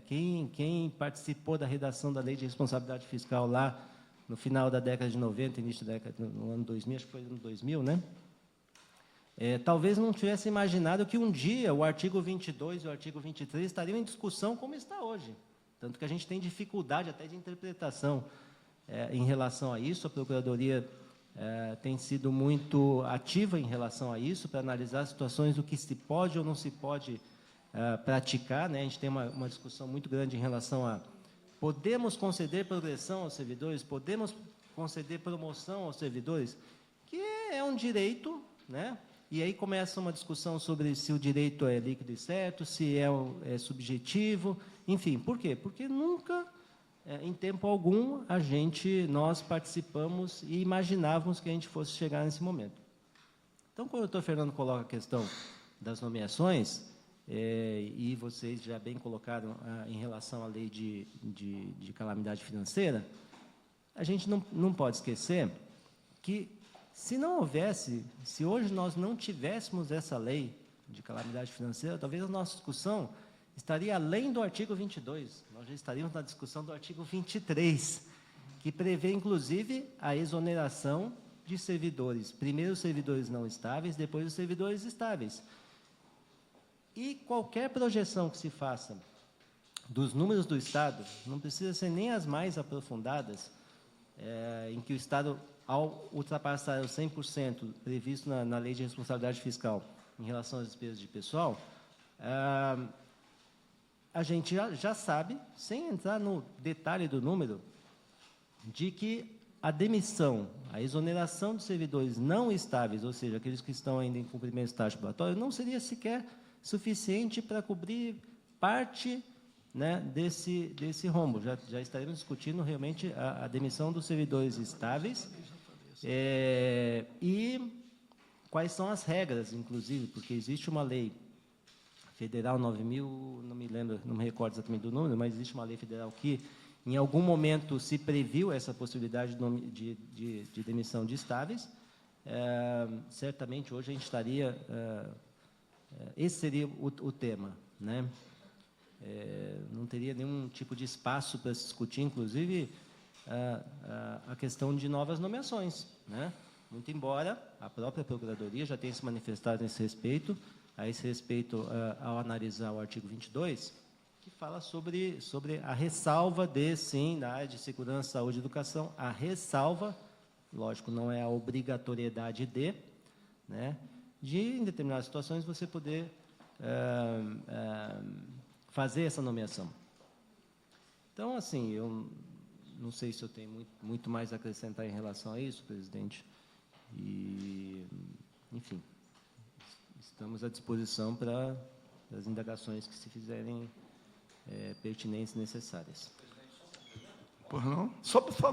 F: quem participou da redação da Lei de Responsabilidade Fiscal lá no final da década de 90, início da década, no ano 2000, acho que foi no ano 2000, né? Talvez não tivesse imaginado que um dia o artigo 22 e o artigo 23 estariam em discussão como está hoje. Tanto que a gente tem dificuldade até de interpretação em relação a isso. A Procuradoria tem sido muito ativa em relação a isso, para analisar situações do que se pode ou não se pode praticar, né? A gente tem uma discussão muito grande em relação a podemos conceder progressão aos servidores, podemos conceder promoção aos servidores, que é um direito, né? E aí começa uma discussão sobre se o direito é líquido e certo, se é subjetivo, enfim. Por quê? Porque nunca, em tempo algum, nós participamos e imaginávamos que a gente fosse chegar nesse momento. Então, quando o doutor Fernando coloca a questão das nomeações, e vocês já bem colocaram em relação à lei de calamidade financeira, a gente não pode esquecer que, se não houvesse, se hoje nós não tivéssemos essa lei de calamidade financeira, talvez a nossa discussão estaria além do artigo 22, nós já estaríamos na discussão do artigo 23, que prevê, inclusive, a exoneração de servidores, primeiro os servidores não estáveis, depois os servidores estáveis. E qualquer projeção que se faça dos números do Estado, não precisa ser nem as mais aprofundadas, em que o Estado, ao ultrapassar os 100% previsto na Lei de Responsabilidade Fiscal em relação às despesas de pessoal, a gente já sabe, sem entrar no detalhe do número, de que a demissão, a exoneração de servidores não estáveis, ou seja, aqueles que estão ainda em cumprimento de estágio probatório, não seria sequer suficiente para cobrir parte, né, desse rombo. Já estaremos discutindo realmente a demissão dos servidores estáveis e quais são as regras, inclusive, porque existe uma lei federal 9.000, não me lembro, não me recordo exatamente do número, mas existe uma lei federal que, em algum momento, se previu essa possibilidade de demissão de estáveis, certamente hoje a gente estaria... esse seria o tema, né? Não teria nenhum tipo de espaço para se discutir, inclusive, a questão de novas nomeações, né? Muito embora a própria Procuradoria já tenha se manifestado nesse respeito, a esse respeito, ao analisar o artigo 22, que fala sobre a ressalva sim, na área de segurança, saúde e educação, a ressalva, lógico, não é a obrigatoriedade né, de, em determinadas situações, você poder fazer essa nomeação. Então, assim, eu não sei se eu tenho muito mais a acrescentar em relação a isso, presidente. E, enfim, estamos à disposição para as indagações que se fizerem pertinentes e necessárias.
A: Por não? Só por favor.